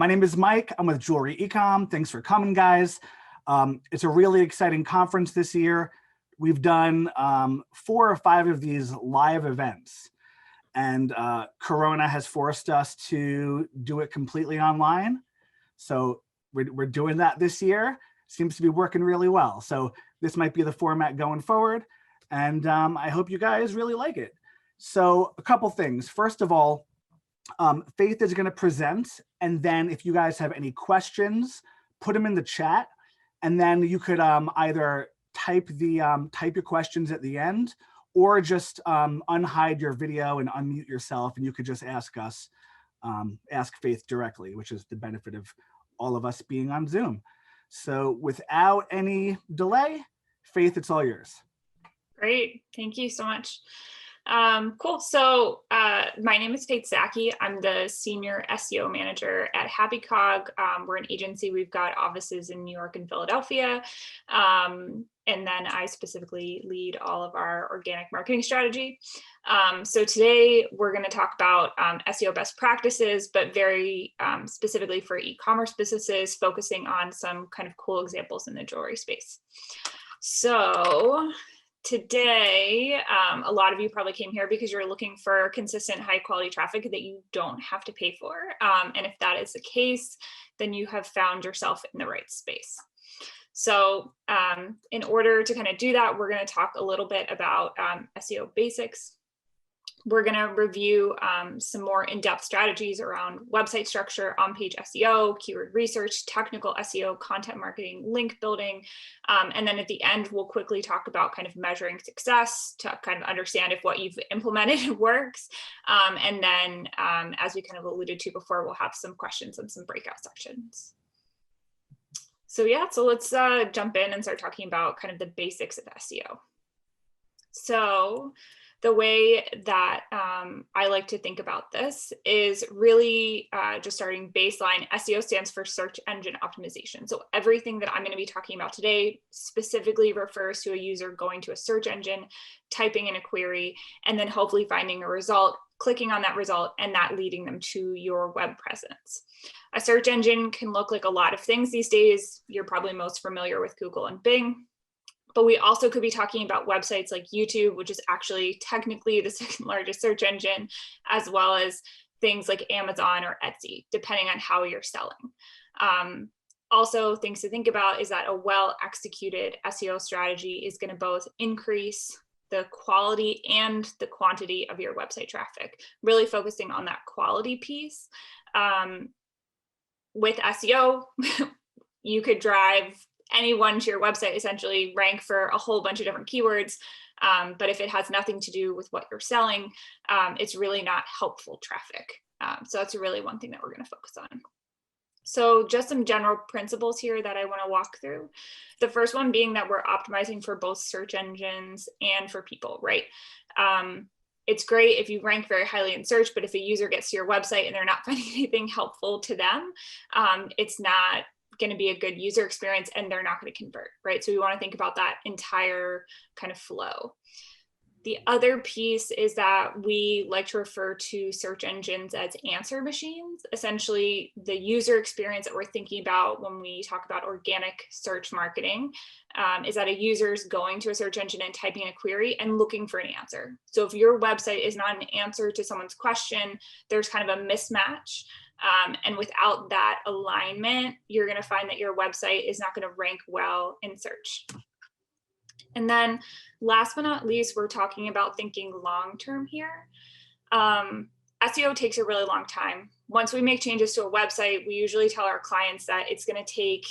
My name is Mike. I'm with Jewelry Ecomm. Thanks for coming, guys. It's a really exciting conference this year. We've done 4 or 5 of these live events, and Corona has forced us to do it completely online. So we're doing that this year. Seems to be working really well. So this might be the format going forward, and I hope you guys really like it. So a couple things. First of all, Faith is going to present, and then if you guys have any questions, put them in the chat, and then you could either type your questions at the end, or just unhide your video and unmute yourself, and you could just ask Faith directly, which is the benefit of all of us being on Zoom. So without any delay, Faith, it's all yours. Great, thank you so much. Cool. So my name is Zaki. I'm the Senior SEO Manager at Happy Cog. We're an agency. We've got offices in New York and Philadelphia. And then I specifically lead all of our organic marketing strategy. So today we're going to talk about SEO best practices, but very specifically for e-commerce businesses, focusing on some kind of cool examples in the jewelry space. So today, a lot of you probably came here because you're looking for consistent, high quality traffic that you don't have to pay for. And if that is the case, then you have found yourself in the right space. So in order to kind of do that, we're going to talk a little bit about SEO basics. We're going to review some more in-depth strategies around website structure, on-page SEO, keyword research, technical SEO, content marketing, link building. And then at the end, we'll quickly talk about kind of measuring success to kind of understand if what you've implemented works. And then, as we kind of alluded to before, we'll have some questions and some breakout sections. So yeah, so let's jump in and start talking about kind of the basics of SEO. So the way that I like to think about this is really just starting baseline. SEO stands for search engine optimization. So everything that I'm going to be talking about today specifically refers to a user going to a search engine, typing in a query, and then hopefully finding a result, clicking on that result, and that leading them to your web presence. A search engine can look like a lot of things these days. You're probably most familiar with Google and Bing. But we also could be talking about websites like YouTube, which is actually technically the second largest search engine, as well as things like Amazon or Etsy, depending on how you're selling. Also, things to think about is that a well-executed SEO strategy is going to both increase the quality and the quantity of your website traffic, really focusing on that quality piece. With SEO, you could drive anyone to your website, essentially rank for a whole bunch of different keywords. But if it has nothing to do with what you're selling, it's really not helpful traffic. So that's really one thing that we're going to focus on. So just some general principles here that I want to walk through. The first one being that we're optimizing for both search engines and for people, right? It's great if you rank very highly in search, but if a user gets to your website and they're not finding anything helpful to them, it's not going to be a good user experience and they're not going to convert, right? So we want to think about that entire kind of flow. The other piece is that we like to refer to search engines as answer machines. Essentially, the user experience that we're thinking about when we talk about organic search marketing is that a user is going to a search engine and typing in a query and looking for an answer. So if your website is not an answer to someone's question, there's kind of a mismatch. And without that alignment, you're going to find that your website is not going to rank well in search. And then last but not least, we're talking about thinking long-term here. SEO takes a really long time. Once we make changes to a website, we usually tell our clients that it's going to take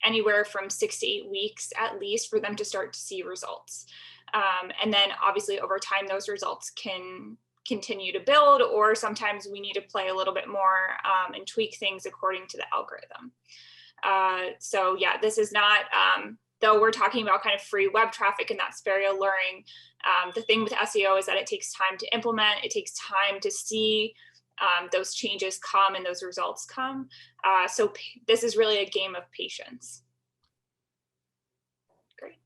anywhere from 6 to 8 weeks at least for them to start to see results. And then obviously over time, those results can continue to build, or sometimes we need to play a little bit more and tweak things according to the algorithm. So yeah, this is not, though we're talking about kind of free web traffic and that's very alluring. The thing with SEO is that it takes time to implement, it takes time to see those changes come and those results come. So this is really a game of patience. Great.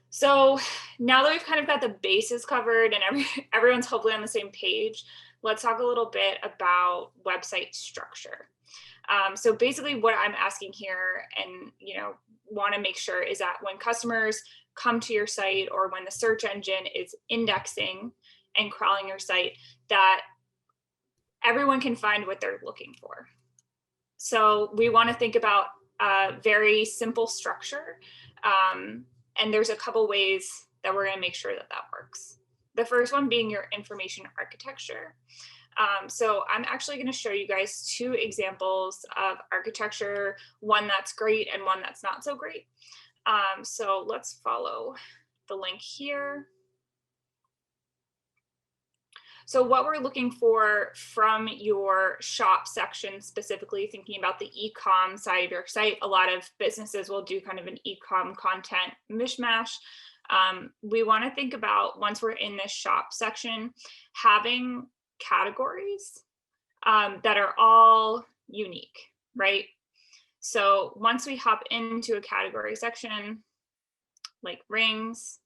So now that we've kind of got the bases covered and everyone's hopefully on the same page, let's talk a little bit about website structure. So basically what I'm asking here and, want to make sure is that when customers come to your site or when the search engine is indexing and crawling your site, that everyone can find what they're looking for. So we want to think about a very simple structure. And there's a couple ways that we're going to make sure that that works. The first one being your information architecture. So I'm actually going to show you guys two examples of architecture, one that's great and one that's not so great. So let's follow the link here. So what we're looking for from your shop section, specifically thinking about the e-com side of your site, a lot of businesses will do kind of an e-com content mishmash. We want to think about, once we're in this shop section, having categories that are all unique, right? So once we hop into a category section, like rings,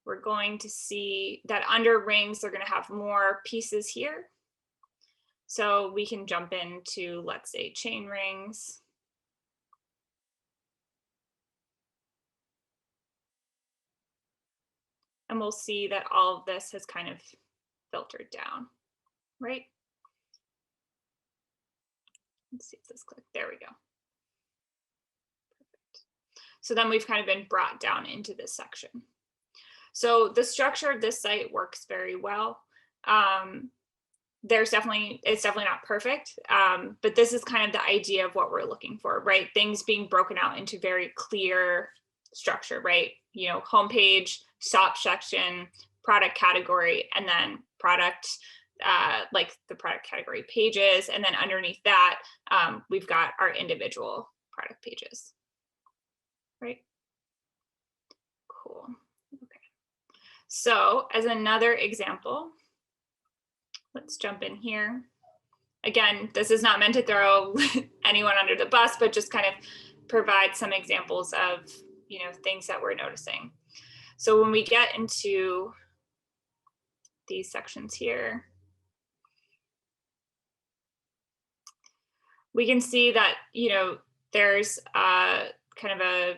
we're going to see that under rings, they're going to have more pieces here. So we can jump into, let's say, chain rings. And we'll see that all of this has kind of filtered down, right? Let's see if this clicks. There we go. Perfect. So then we've kind of been brought down into this section. So the structure of this site works very well. It's definitely not perfect, but this is kind of the idea of what we're looking for, right? Things being broken out into very clear structure, right? Homepage, shop section, product category, and then product, like the product category pages. And then underneath that, we've got our individual product pages, right? Cool. Okay. So as another example, let's jump in here. Again, this is not meant to throw anyone under the bus, but just kind of provide some examples of, things that we're noticing. So when we get into these sections here, we can see that, there's kind of a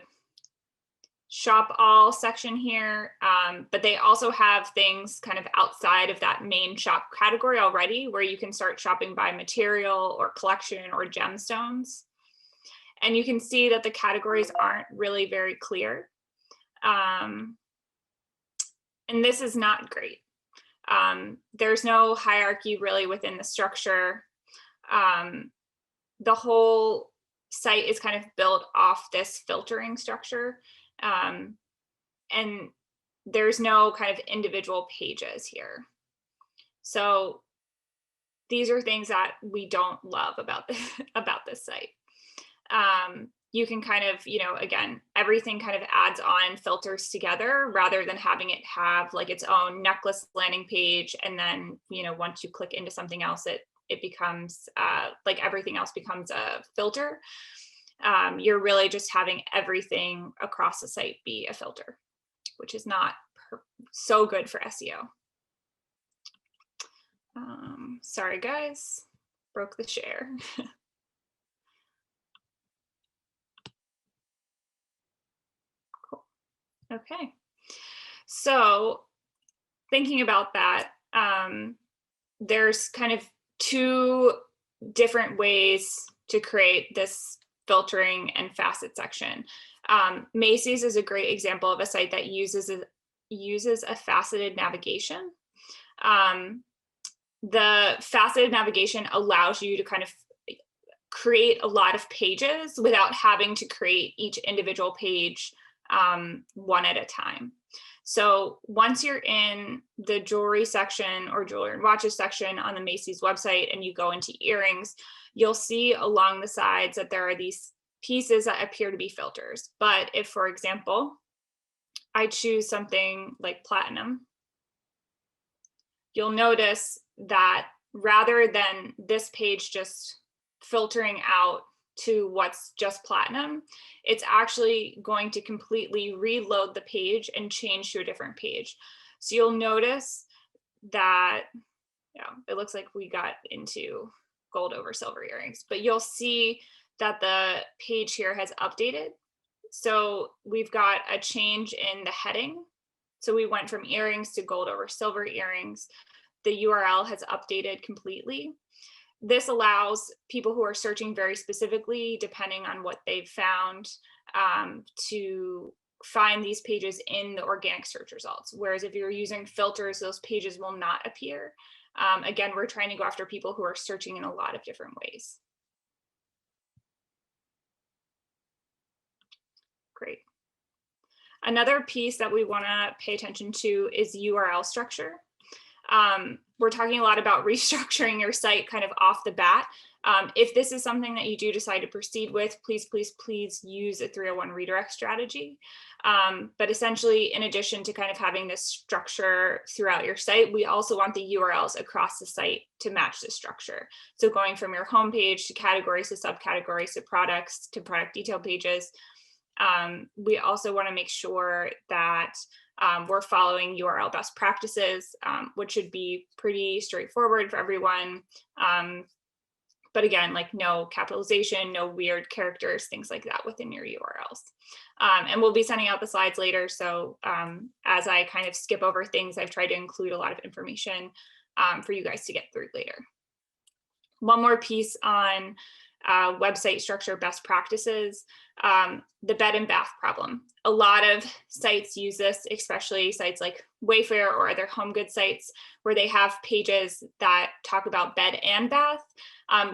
shop all section here, but they also have things kind of outside of that main shop category already, where you can start shopping by material or collection or gemstones. And you can see that the categories aren't really very clear. And this is not great. There's no hierarchy really within the structure. The whole site is kind of built off this filtering structure. And there's no kind of individual pages here. So these are things that we don't love about this site. You can kind of, again, everything kind of adds on filters together rather than having it have like its own necklace landing page. And then, once you click into something else, it becomes like everything else becomes a filter. You're really just having everything across the site be a filter, which is not so good for SEO. Sorry, guys, broke the share. Cool. Okay. So thinking about that, there's kind of two different ways to create this filtering and facet section. Macy's is a great example of a site that uses a faceted navigation. The faceted navigation allows you to kind of create a lot of pages without having to create each individual page one at a time. So once you're in the jewelry section or jewelry and watches section on the Macy's website and you go into earrings, you'll see along the sides that there are these pieces that appear to be filters. But if, for example, I choose something like platinum, you'll notice that rather than this page just filtering out to what's just platinum, it's actually going to completely reload the page and change to a different page. So you'll notice that, it looks like we got into gold over silver earrings, but you'll see that the page here has updated. So we've got a change in the heading. So we went from earrings to gold over silver earrings. The URL has updated completely. This allows people who are searching very specifically, depending on what they've found, to find these pages in the organic search results. Whereas if you're using filters, those pages will not appear. Again, we're trying to go after people who are searching in a lot of different ways. Great. Another piece that we want to pay attention to is URL structure. We're talking a lot about restructuring your site kind of off the bat. If this is something that you do decide to proceed with, please, please, please use a 301 redirect strategy. But essentially, in addition to kind of having this structure throughout your site, we also want the URLs across the site to match the structure. So going from your homepage to categories to subcategories to products to product detail pages. We also want to make sure that we're following URL best practices, which should be pretty straightforward for everyone. But again, like no capitalization, no weird characters, things like that within your URLs. And we'll be sending out the slides later. So as I kind of skip over things, I've tried to include a lot of information for you guys to get through later. One more piece on website structure best practices, the bed and bath problem. A lot of sites use this, especially sites like Wayfair or other home goods sites where they have pages that talk about bed and bath.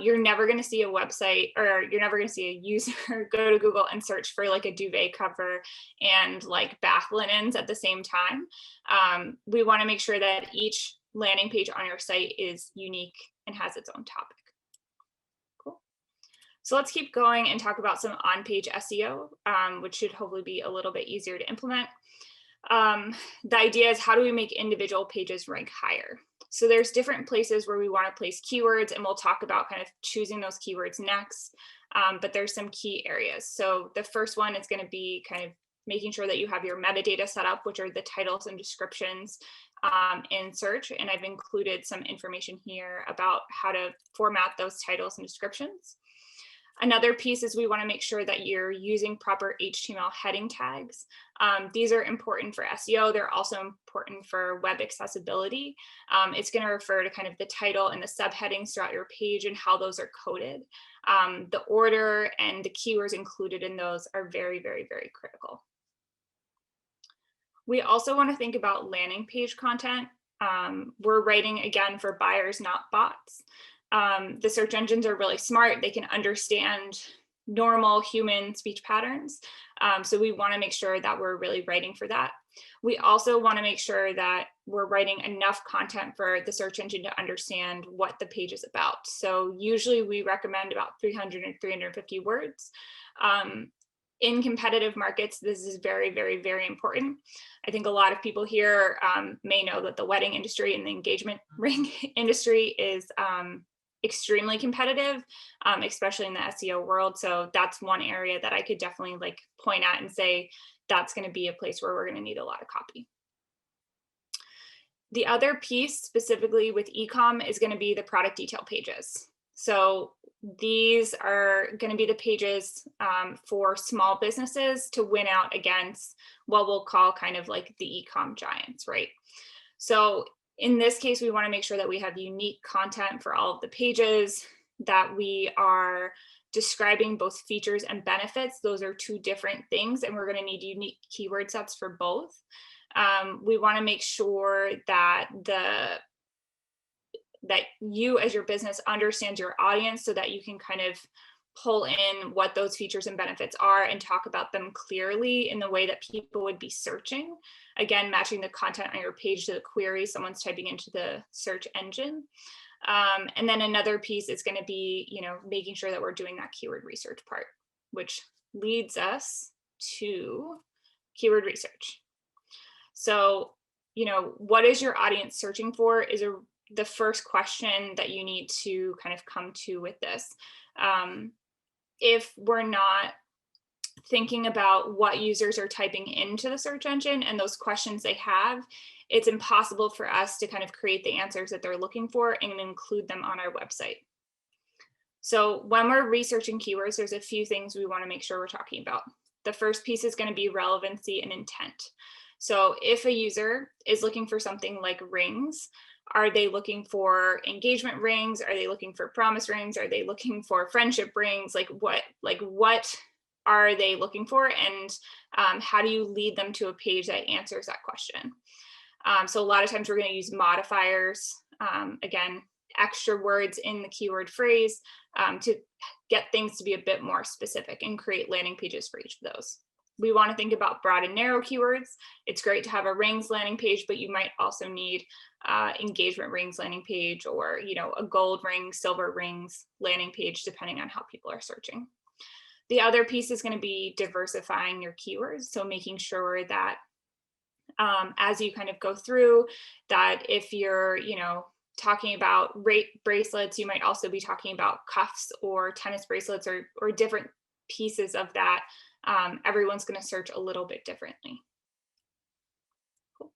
You're never going to see a website, or you're never going to see a user go to Google and search for like a duvet cover and like bath linens at the same time. We want to make sure that each landing page on your site is unique and has its own topic. So let's keep going and talk about some on-page SEO, which should hopefully be a little bit easier to implement. The idea is, how do we make individual pages rank higher? So there's different places where we want to place keywords, and we'll talk about kind of choosing those keywords next. But there's some key areas. So the first one is going to be kind of making sure that you have your metadata set up, which are the titles and descriptions in search. And I've included some information here about how to format those titles and descriptions. Another piece is we want to make sure that you're using proper HTML heading tags. These are important for SEO. They're also important for web accessibility. It's going to refer to kind of the title and the subheadings throughout your page and how those are coded. The order and the keywords included in those are very, very, very critical. We also want to think about landing page content. We're writing, again, for buyers, not bots. The search engines are really smart. They can understand normal human speech patterns. So we want to make sure that we're really writing for that. We also want to make sure that we're writing enough content for the search engine to understand what the page is about. So usually we recommend about 300 and 350 words. In competitive markets, this is very, very, very important. I think a lot of people here may know that the wedding industry and the engagement ring industry is extremely competitive, especially in the SEO world. So that's one area that I could definitely like point at and say that's going to be a place where we're going to need a lot of copy. The other piece specifically with eComm is going to be the product detail pages. So these are going to be the pages for small businesses to win out against what we'll call kind of like the eComm giants, right? So in this case, we want to make sure that we have unique content for all of the pages, that we are describing both features and benefits. Those are two different things, and we're going to need unique keyword sets for both. We want to make sure that you as your business understands your audience so that you can kind of pull in what those features and benefits are and talk about them clearly in the way that people would be searching. Again, matching the content on your page to the query someone's typing into the search engine. And then another piece is going to be, making sure that we're doing that keyword research part, which leads us to keyword research. So, what is your audience searching for is the first question that you need to kind of come to with this. If we're not thinking about what users are typing into the search engine and those questions they have, it's impossible for us to kind of create the answers that they're looking for and include them on our website. So when we're researching keywords, there's a few things we want to make sure we're talking about. The first piece is going to be relevancy and intent. So if a user is looking for something like rings, are they looking for engagement rings? Are they looking for promise rings? Are they looking for friendship rings? What are they looking for? And how do you lead them to a page that answers that question? So a lot of times we're going to use modifiers, again, extra words in the keyword phrase to get things to be a bit more specific and create landing pages for each of those. We want to think about broad and narrow keywords. It's great to have a rings landing page, but you might also need engagement rings landing page, or a gold ring, silver rings landing page, depending on how people are searching. The other piece is going to be diversifying your keywords. So making sure that as you kind of go through that, if you're, talking about bracelets, you might also be talking about cuffs or tennis bracelets or different pieces of that. Everyone's going to search a little bit differently. Cool.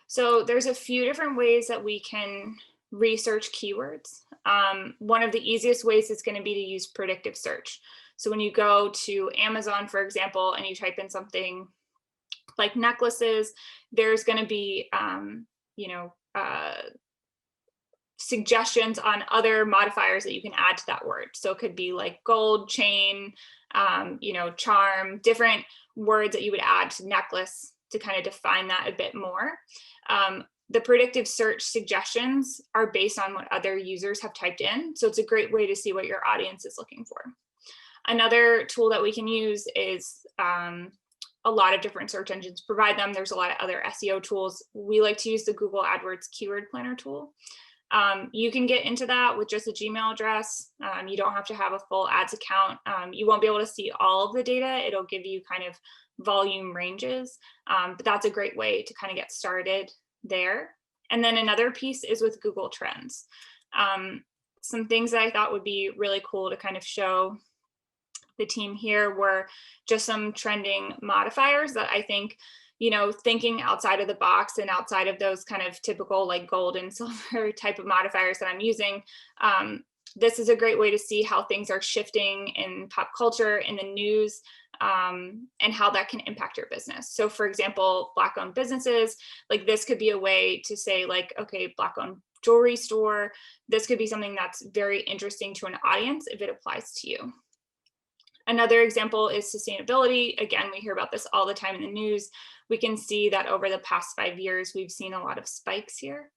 So there's a few different ways that we can research keywords. One of the easiest ways is going to be to use predictive search. So when you go to Amazon, for example, and you type in something like necklaces, there's going to be, suggestions on other modifiers that you can add to that word. So it could be like gold, chain, charm, different words that you would add to necklace to kind of define that a bit more. The predictive search suggestions are based on what other users have typed in. So it's a great way to see what your audience is looking for. Another tool that we can use is a lot of different search engines provide them. There's a lot of other SEO tools. We like to use the Google AdWords Keyword Planner tool. You can get into that with just a Gmail address. You don't have to have a full ads account. You won't be able to see all of the data. It'll give you kind of volume ranges, but that's a great way to kind of get started there. And then another piece is with Google Trends. Some things that I thought would be really cool to kind of show the team here were just some trending modifiers that I think, thinking outside of the box and outside of those kind of typical like gold and silver type of modifiers that I'm using. This is a great way to see how things are shifting in pop culture, in the news, and how that can impact your business. So for example, Black-owned businesses, like this could be a way to say like, okay, Black-owned jewelry store, this could be something that's very interesting to an audience if it applies to you. Another example is sustainability. Again, we hear about this all the time in the news. We can see that over the past 5 years, we've seen a lot of spikes here.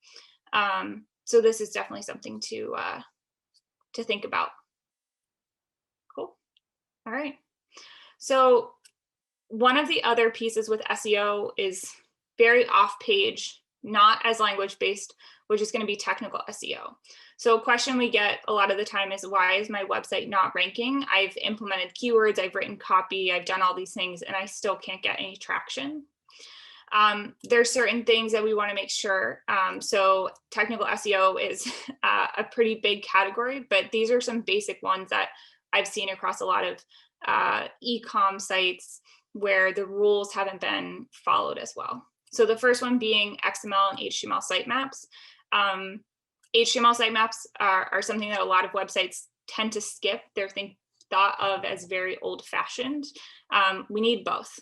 So this is definitely something to think about. Cool. All right. So one of the other pieces with SEO is very off-page, not as language-based, which is going to be technical SEO. So a question we get a lot of the time is, why is my website not ranking? I've implemented keywords, I've written copy, I've done all these things, and I still can't get any traction. There's certain things that we want to make sure. So technical SEO is a pretty big category, but these are some basic ones that I've seen across a lot of e-com sites where the rules haven't been followed as well. So the first one being XML and HTML sitemaps. HTML sitemaps are something that a lot of websites tend to skip. They're thought of as very old-fashioned. We need both.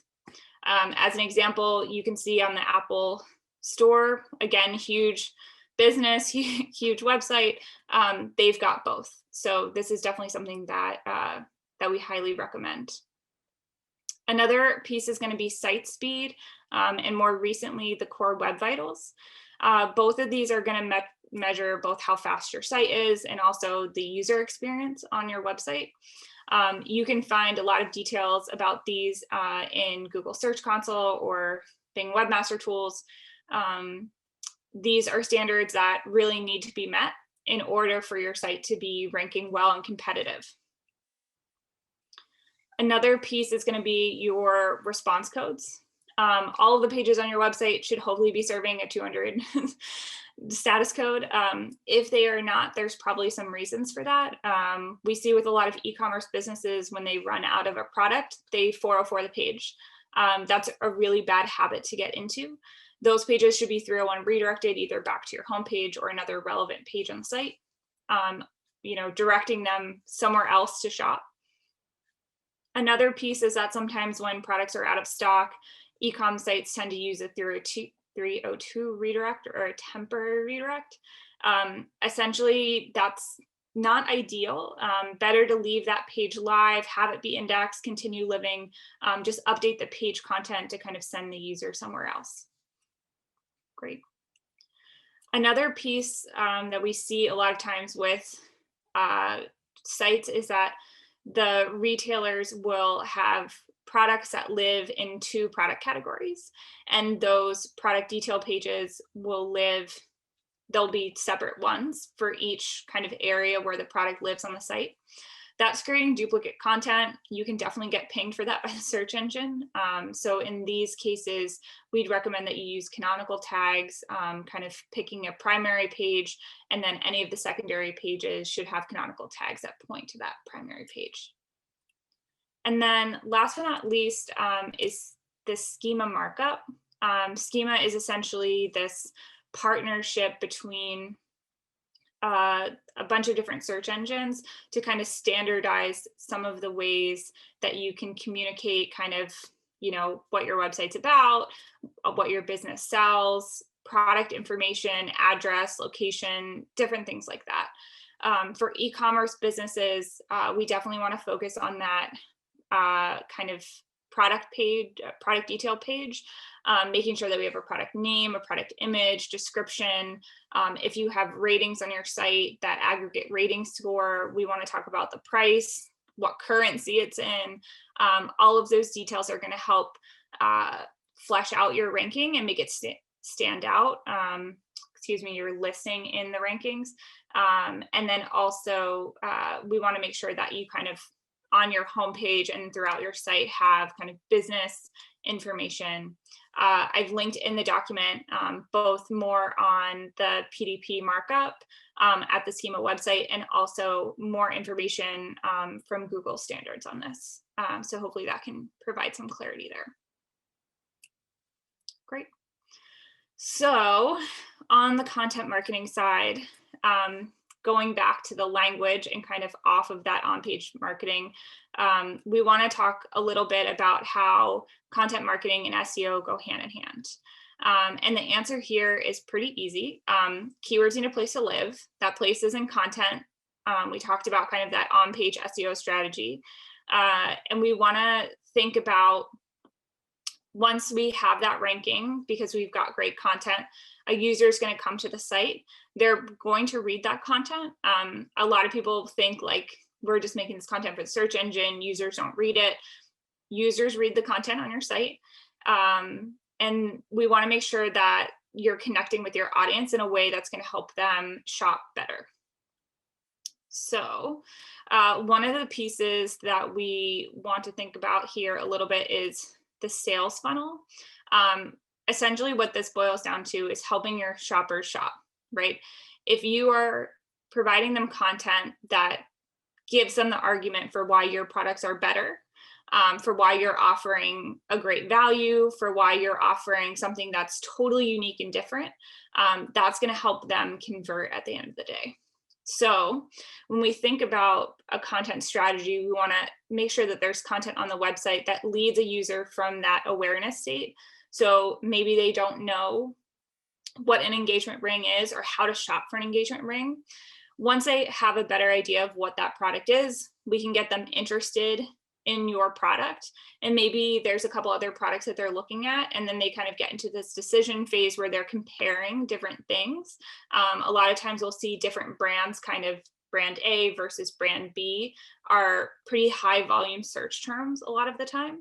As an example, you can see on the Apple Store, again, huge business, huge website, they've got both. So this is definitely something that, that we highly recommend. Another piece is going to be site speed, and more recently, the core web vitals. Both of these are going to measure both how fast your site is and also the user experience on your website. You can find a lot of details about these in Google Search Console or Bing Webmaster Tools. These are standards that really need to be met in order for your site to be ranking well and competitive. Another piece is going to be your response codes. All of the pages on your website should hopefully be serving a 200 status code. If they are not, there's probably some reasons for that. We see with a lot of e-commerce businesses, when they run out of a product, they 404 the page. That's a really bad habit to get into. Those pages should be 301 redirected either back to your homepage or another relevant page on the site. directing them somewhere else to shop. Another piece is that sometimes when products are out of stock, e-com sites tend to use a 302 redirect or a temporary redirect. Essentially, that's not ideal. Better to leave that page live, have it be indexed, continue living, just update the page content to kind of send the user somewhere else. Great. Another piece that we see a lot of times with sites is that the retailers will have products that live in 2 product categories, and those product detail pages will live, they'll be separate ones for each kind of area where the product lives on the site. That's creating duplicate content. You can definitely get pinged for that by the search engine. So in these cases, we'd recommend that you use canonical tags, kind of picking a primary page, and then any of the secondary pages should have canonical tags that point to that primary page. And then last but not least is the schema markup. Schema is essentially this partnership between a bunch of different search engines to kind of standardize some of the ways that you can communicate kind of, what your website's about, what your business sells, product information, address, location, different things like that. For e-commerce businesses, we definitely want to focus on that kind of product detail page, making sure that we have a product name, a product image, description. If you have ratings on your site, that aggregate rating score, we want to talk about the price, what currency it's in. All of those details are going to help flesh out your ranking and make it stand out. Your listing in the rankings. And then also we want to make sure that you kind of on your homepage and throughout your site have kind of business information. I've linked in the document both more on the PDP markup at the schema website and also more information from Google standards on this. So hopefully that can provide some clarity there. Great. So on the content marketing side, going back to the language and kind of off of that on-page marketing, we want to talk a little bit about how content marketing and SEO go hand in hand. And the answer here is pretty easy. Keywords need a place to live. That place is in content. We talked about kind of that on-page SEO strategy. And we want to think about, once we have that ranking, because we've got great content, a user is going to come to the site. They're going to read that content. A lot of people think like, we're just making this content for the search engine. Users don't read it. Users read the content on your site. And we want to make sure that you're connecting with your audience in a way that's going to help them shop better. So one of the pieces that we want to think about here a little bit is the sales funnel. Essentially what this boils down to is helping your shoppers shop, right? If you are providing them content that gives them the argument for why your products are better, for why you're offering a great value, for why you're offering something that's totally unique and different, that's going to help them convert at the end of the day. So when we think about a content strategy, we want to make sure that there's content on the website that leads a user from that awareness state. So maybe they don't know what an engagement ring is or how to shop for an engagement ring. Once they have a better idea of what that product is, we can get them interested in your product. And maybe there's a couple other products that they're looking at, and then they kind of get into this decision phase where they're comparing different things. A lot of times we'll see different brands, kind of brand A versus brand B, are pretty high volume search terms a lot of the time.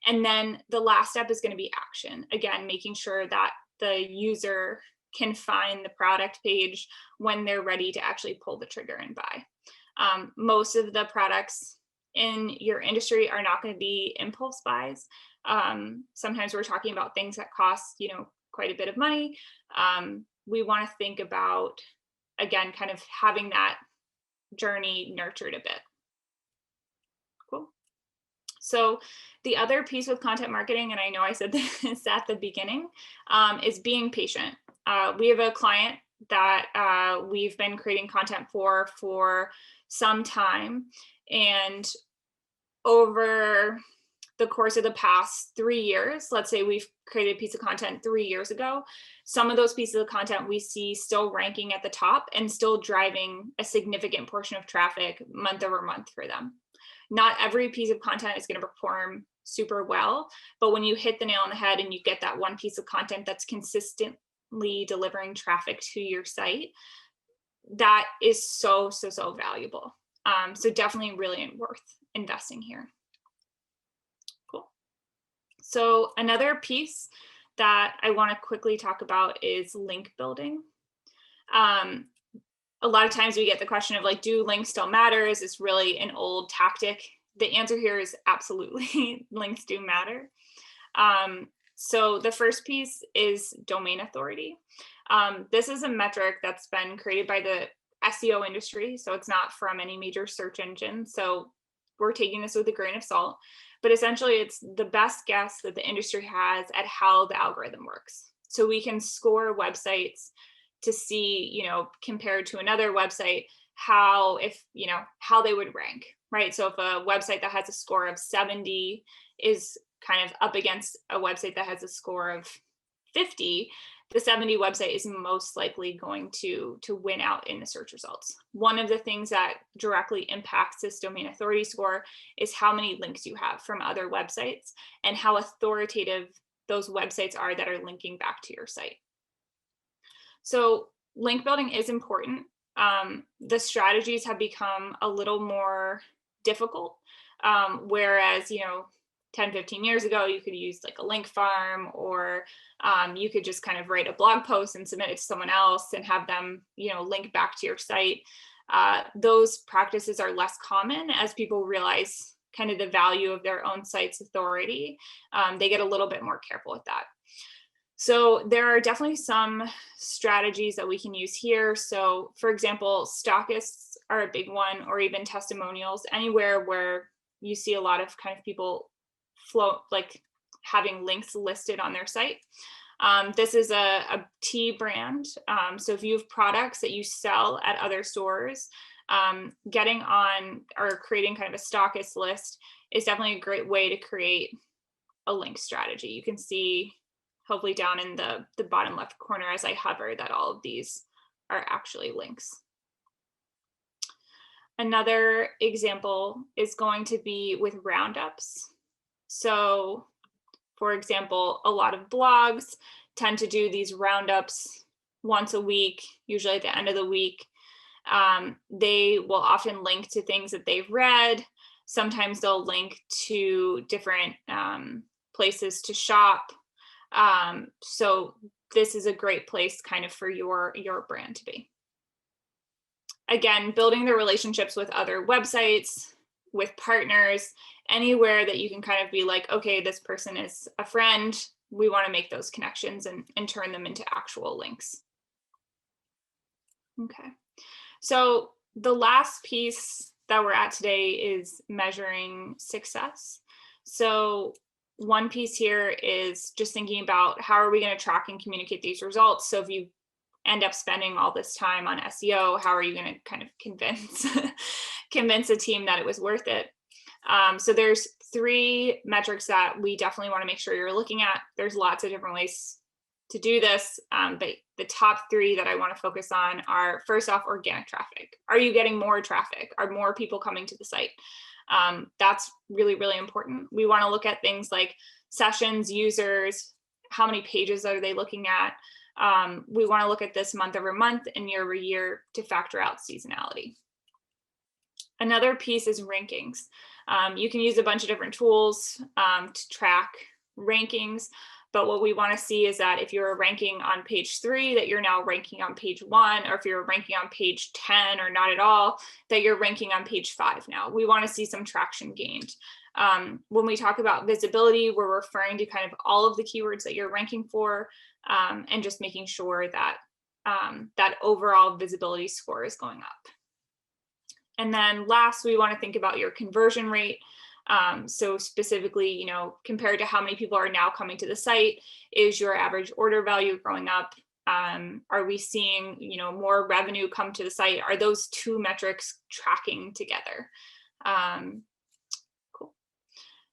And then the last step is going to be action. Again, making sure that the user can find the product page when they're ready to actually pull the trigger and buy. Most of the products in your industry are not going to be impulse buys. Sometimes we're talking about things that cost, quite a bit of money. We want to think about, again, kind of having that journey nurtured a bit. Cool. So the other piece with content marketing, and I know I said this at the beginning, is being patient. We have a client that we've been creating content for some time. And over the course of the past 3 years, let's say we've created a piece of content 3 years ago, some of those pieces of content we see still ranking at the top and still driving a significant portion of traffic month over month for them. Not every piece of content is going to perform super well, but when you hit the nail on the head and you get that one piece of content that's consistently delivering traffic to your site, that is so valuable. So definitely really worth investing here. Cool. So another piece that I want to quickly talk about is link building. A lot of times we get the question of like, do links still matter? Is this really an old tactic? The answer here is absolutely. Links do matter. So the first piece is domain authority. This is a metric that's been created by the SEO industry, so it's not from any major search engine. So we're taking this with a grain of salt, but essentially it's the best guess that the industry has at how the algorithm works. So we can score websites to see, compared to another website, how they would rank, right? So if a website that has a score of 70 is kind of up against a website that has a score of 50, the 70 website is most likely going to win out in the search results. One of the things that directly impacts this domain authority score is how many links you have from other websites and how authoritative those websites are that are linking back to your site. So link building is important. The strategies have become a little more difficult, whereas, 10, 15 years ago, you could use like a link farm, or you could just kind of write a blog post and submit it to someone else and have them, link back to your site. Those practices are less common as people realize kind of the value of their own site's authority. They get a little bit more careful with that. So there are definitely some strategies that we can use here. So for example, stockists are a big one, or even testimonials, anywhere where you see a lot of kind of people like having links listed on their site. This is a tea brand. So if you have products that you sell at other stores, getting on or creating kind of a stockist list is definitely a great way to create a link strategy. You can see hopefully down in the bottom left corner as I hover that all of these are actually links. Another example is going to be with roundups. So for example, a lot of blogs tend to do these roundups once a week, usually at the end of the week. They will often link to things that they've read. Sometimes they'll link to different places to shop. So this is a great place kind of for your brand to be. Again, building the relationships with other websites, with partners, anywhere that you can kind of be like, okay, this person is a friend. We want to make those connections and turn them into actual links. Okay. So the last piece that we're at today is measuring success. So one piece here is just thinking about how are we going to track and communicate these results. So if you end up spending all this time on SEO, how are you going to kind of convince a team that it was worth it? So there's 3 metrics that we definitely want to make sure you're looking at. There's lots of different ways to do this, but the top 3 that I want to focus on are, first off, organic traffic. Are you getting more traffic? Are more people coming to the site? That's really, really important. We want to look at things like sessions, users, how many pages are they looking at? We want to look at this month over month and year over year to factor out seasonality. Another piece is rankings. You can use a bunch of different tools to track rankings, but what we want to see is that if you're ranking on page 3, that you're now ranking on page 1, or if you're ranking on page 10 or not at all, that you're ranking on page 5 now. We want to see some traction gained. When we talk about visibility, we're referring to kind of all of the keywords that you're ranking for, and just making sure that that overall visibility score is going up. And then last, we want to think about your conversion rate. So specifically, compared to how many people are now coming to the site, is your average order value going up? Are we seeing, more revenue come to the site? Are those two metrics tracking together? Cool.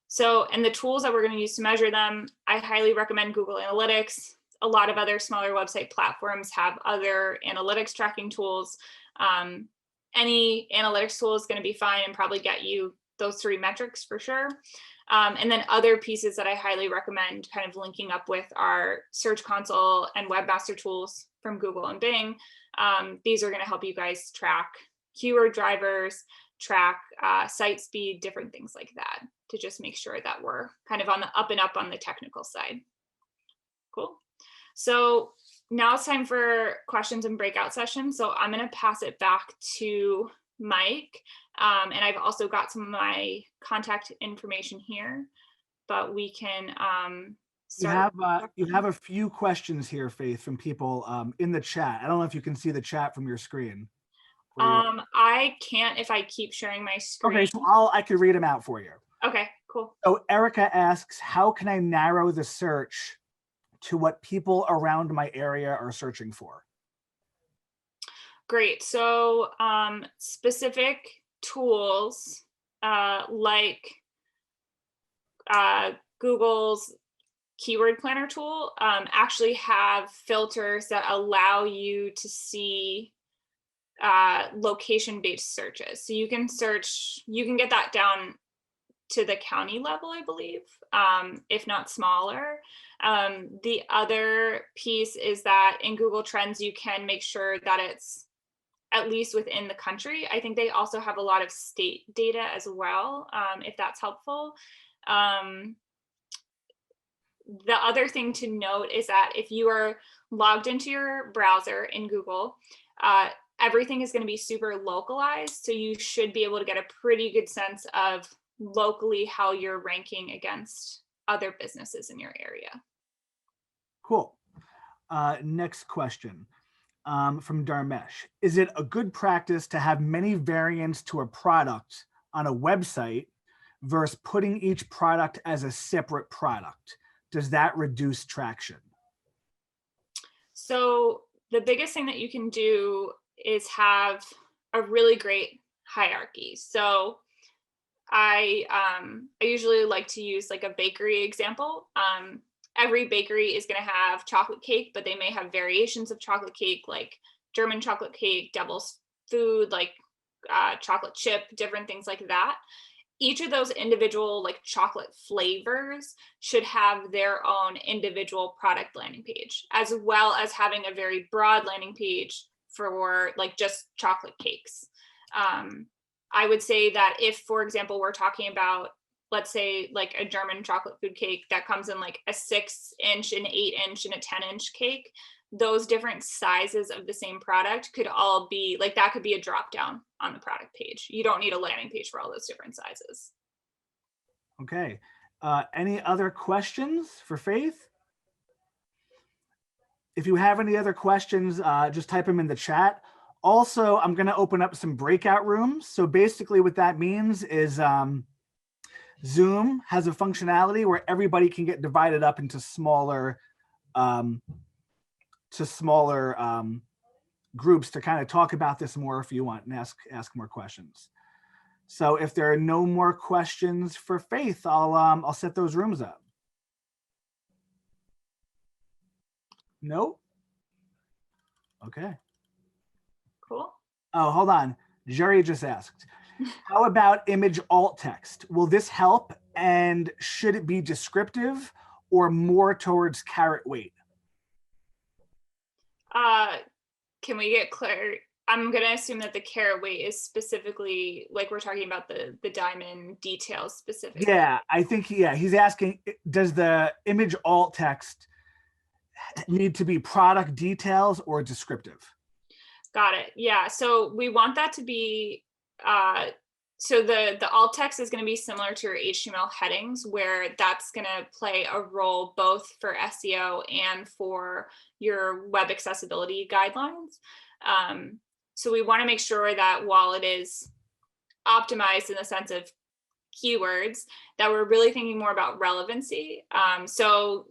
So, and the tools that we're going to use to measure them, I highly recommend Google Analytics. A lot of other smaller website platforms have other analytics tracking tools. Any analytics tool is going to be fine and probably get you those 3 metrics for sure. And then other pieces that I highly recommend kind of linking up with are Search Console and Webmaster Tools from Google and Bing. These are going to help you guys track keyword drivers, track site speed, different things like that, to just make sure that we're kind of on the up and up on the technical side. Cool. So now it's time for questions and breakout sessions. So I'm going to pass it back to Mike. And I've also got some of my contact information here, but we can start. You have a few questions here, Faith, from people in the chat. I don't know if you can see the chat from your screen. I can't if I keep sharing my screen. Okay, so I could read them out for you. Okay, cool. So Erica asks, how can I narrow the search to what people around my area are searching for? Great. So specific tools like Google's keyword planner tool actually have filters that allow you to see location-based searches. So you can get that down to the county level, I believe, if not smaller. The other piece is that in Google Trends, you can make sure that it's at least within the country. I think they also have a lot of state data as well, if that's helpful. The other thing to note is that if you are logged into your browser in Google, everything is going to be super localized. So you should be able to get a pretty good sense of locally how you're ranking against other businesses in your area. Cool. Next question from Dharmesh. Is it a good practice to have many variants to a product on a website versus putting each product as a separate product? Does that reduce traction? So the biggest thing that you can do is have a really great hierarchy. So I usually like to use like a bakery example. Every bakery is going to have chocolate cake, but they may have variations of chocolate cake, like German chocolate cake, devil's food, like chocolate chip, different things like that. Each of those individual like chocolate flavors should have their own individual product landing page, as well as having a very broad landing page for like just chocolate cakes. I would say that if, for example, we're talking about, let's say like a German chocolate food cake that comes in like a 6-inch, an 8-inch, and a 10-inch cake, those different sizes of the same product could all be like, that could be a drop down on the product page. You don't need a landing page for all those different sizes. Okay. Any other questions for Faith? If you have any other questions, just type them in the chat. Also, I'm going to open up some breakout rooms. So basically what that means is Zoom has a functionality where everybody can get divided up into smaller groups to kind of talk about this more if you want and ask more questions. So if there are no more questions for Faith, I'll set those rooms up. No? Okay. Cool. Oh, hold on. Jerry just asked, how about image alt text? Will this help? And should it be descriptive or more towards carrot weight? Can we get clear? I'm going to assume that the carrot weight is specifically like we're talking about the diamond details specifically. Yeah, I think, he's asking, does the image alt text need to be product details or descriptive? Got it. Yeah. So we want that to be, so the alt text is going to be similar to your HTML headings, where that's going to play a role both for SEO and for your web accessibility guidelines. So we want to make sure that while it is optimized in the sense of keywords, that we're really thinking more about relevancy. So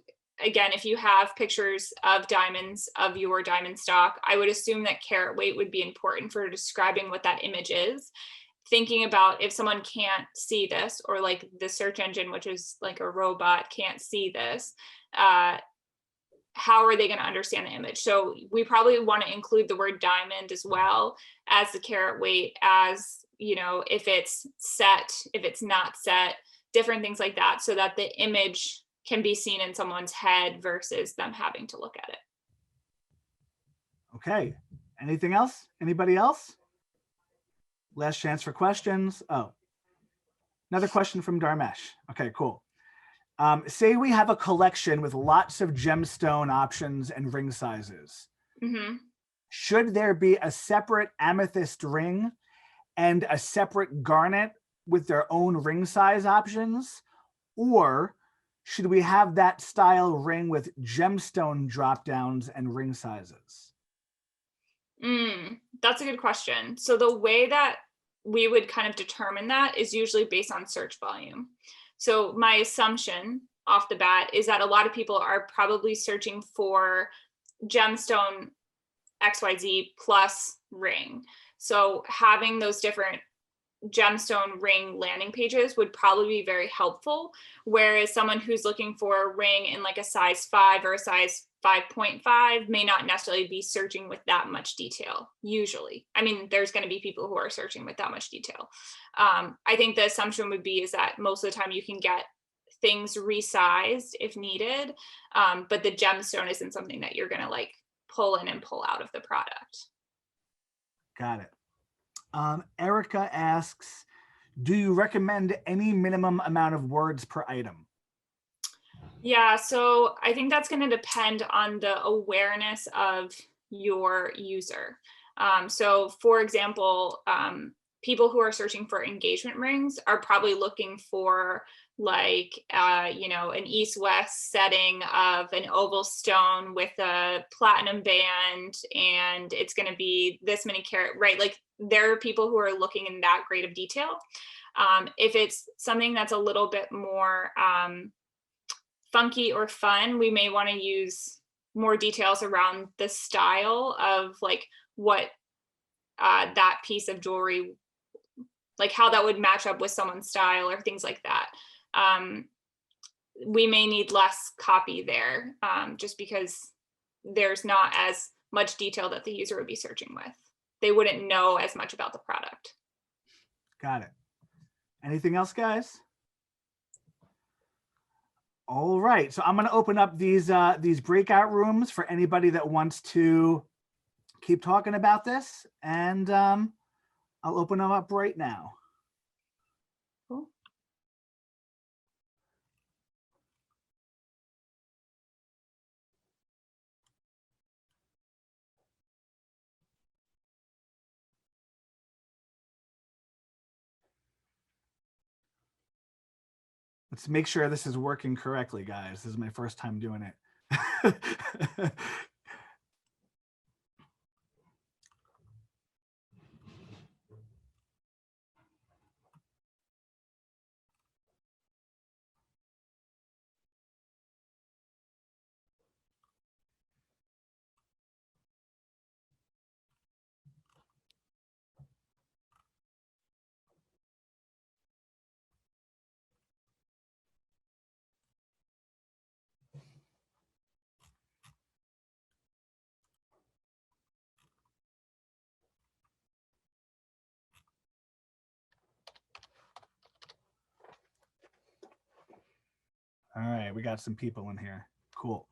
again, if you have pictures of diamonds of your diamond stock, I would assume that carat weight would be important for describing what that image is. Thinking about if someone can't see this, or like the search engine, which is like a robot, can't see this, how are they going to understand the image? So we probably want to include the word diamond as well as the carat weight, as, you know, if it's set, if it's not set, different things like that, so that the image can be seen in someone's head versus them having to look at it. Okay. Anything else? Anybody else? Last chance for questions. Oh, another question from Dharmesh. Okay, cool. Say we have a collection with lots of gemstone options and ring sizes. Mm-hmm. Should there be a separate amethyst ring and a separate garnet with their own ring size options? Or should we have that style ring with gemstone drop downs and ring sizes? That's a good question. So the way that we would kind of determine that is usually based on search volume. So my assumption off the bat is that a lot of people are probably searching for gemstone XYZ plus ring. So having those different gemstone ring landing pages would probably be very helpful. Whereas someone who's looking for a ring in like a size 5 or a size 5.5 may not necessarily be searching with that much detail usually. I mean, there's going to be people who are searching with that much detail. I think the assumption would be is that most of the time you can get things resized if needed, but the gemstone isn't something that you're going to like pull in and pull out of the product. Got it. Erica asks, do you recommend any minimum amount of words per item? Yeah, so I think that's going to depend on the awareness of your user. So for example, people who are searching for engagement rings are probably looking for like, you know, an east-west setting of an oval stone with a platinum band, and it's going to be this many carat, right? Like there are people who are looking in that grade of detail. If it's something that's a little bit more funky or fun, we may want to use more details around the style of like what that piece of jewelry, like how that would match up with someone's style or things like that. We may need less copy there, just because there's not as much detail that the user would be searching with. They wouldn't know as much about the product. Got it. Anything else, guys? All right, so I'm going to open up these breakout rooms for anybody that wants to keep talking about this, and I'll open them up right now. Cool. Let's make sure this is working correctly, guys. This is my first time doing it. All right, we got some people in here. Cool.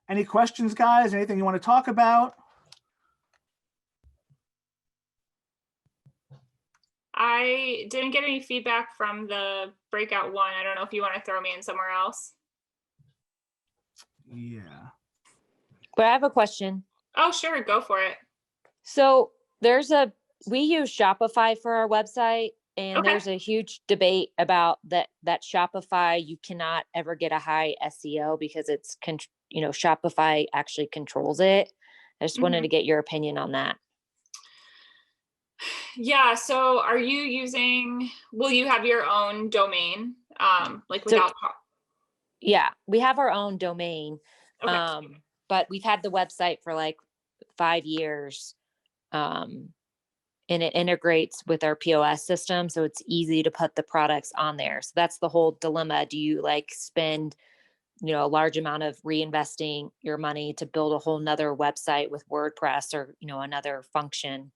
Any questions, guys? Anything you want to talk about? I didn't get any feedback from the breakout one. I don't know if you want to throw me in somewhere else. Yeah. But I have a question. Oh, sure. Go for it. So we use Shopify for our website, and Okay. there's a huge debate about that Shopify, you cannot ever get a high SEO because it's, Shopify actually controls it. I just wanted to get your opinion on that. Yeah. So are you using, will you have your own domain? Like So without, yeah, we have our own domain, okay. but we've had the website for like 5 years. Um, and it integrates with our POS system. So it's easy to put the products on there. So that's the whole dilemma. Do you like spend, a large amount of reinvesting your money to build a whole nother website with WordPress or, another function,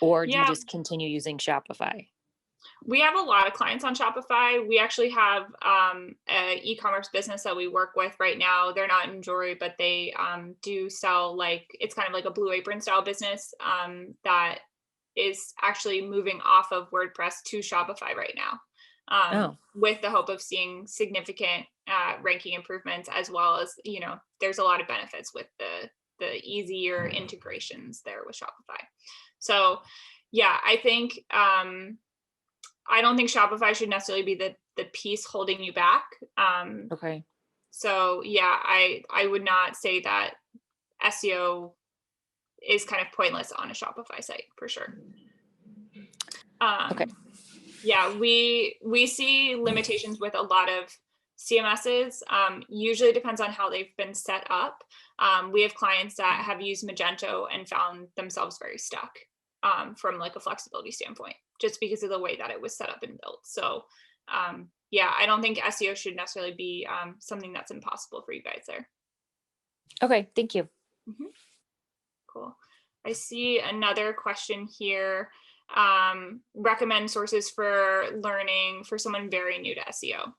or do you Yeah. just continue using Shopify? We have a lot of clients on Shopify. We actually have an e-commerce business that we work with right now. They're not in jewelry, but they do sell, like, it's kind of like a Blue Apron style business that is actually moving off of WordPress to Shopify right now, Oh, with the hope of seeing significant ranking improvements, as well as, there's a lot of benefits with the easier integrations there with Shopify. So yeah, I think I don't think Shopify should necessarily be the piece holding you back. okay. So yeah, I would not say that SEO is kind of pointless on a Shopify site for sure. Okay. Yeah, we see limitations with a lot of CMSs. Usually depends on how they've been set up. We have clients that have used Magento and found themselves very stuck from like a flexibility standpoint, just because of the way that it was set up and built. So yeah, I don't think SEO should necessarily be something that's impossible for you guys there. Okay. Thank you. Mm-hmm. Cool. I see another question here. Recommend sources for learning for someone very new to SEO.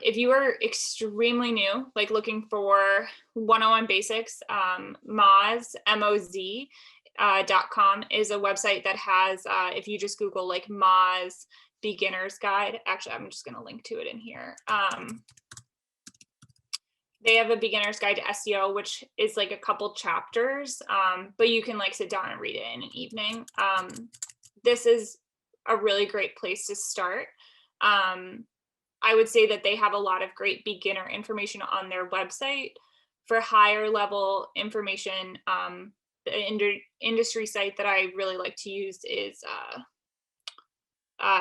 If you are extremely new, like looking for 101 basics, Moz.com is a website that has, if you just Google like Moz beginner's guide, actually, I'm just going to link to it in here. They have a beginner's guide to SEO, which is like a couple chapters, but you can like sit down and read it in an evening. This is a really great place to start. I would say that they have a lot of great beginner information on their website. For higher level information, the industry site that I really like to use is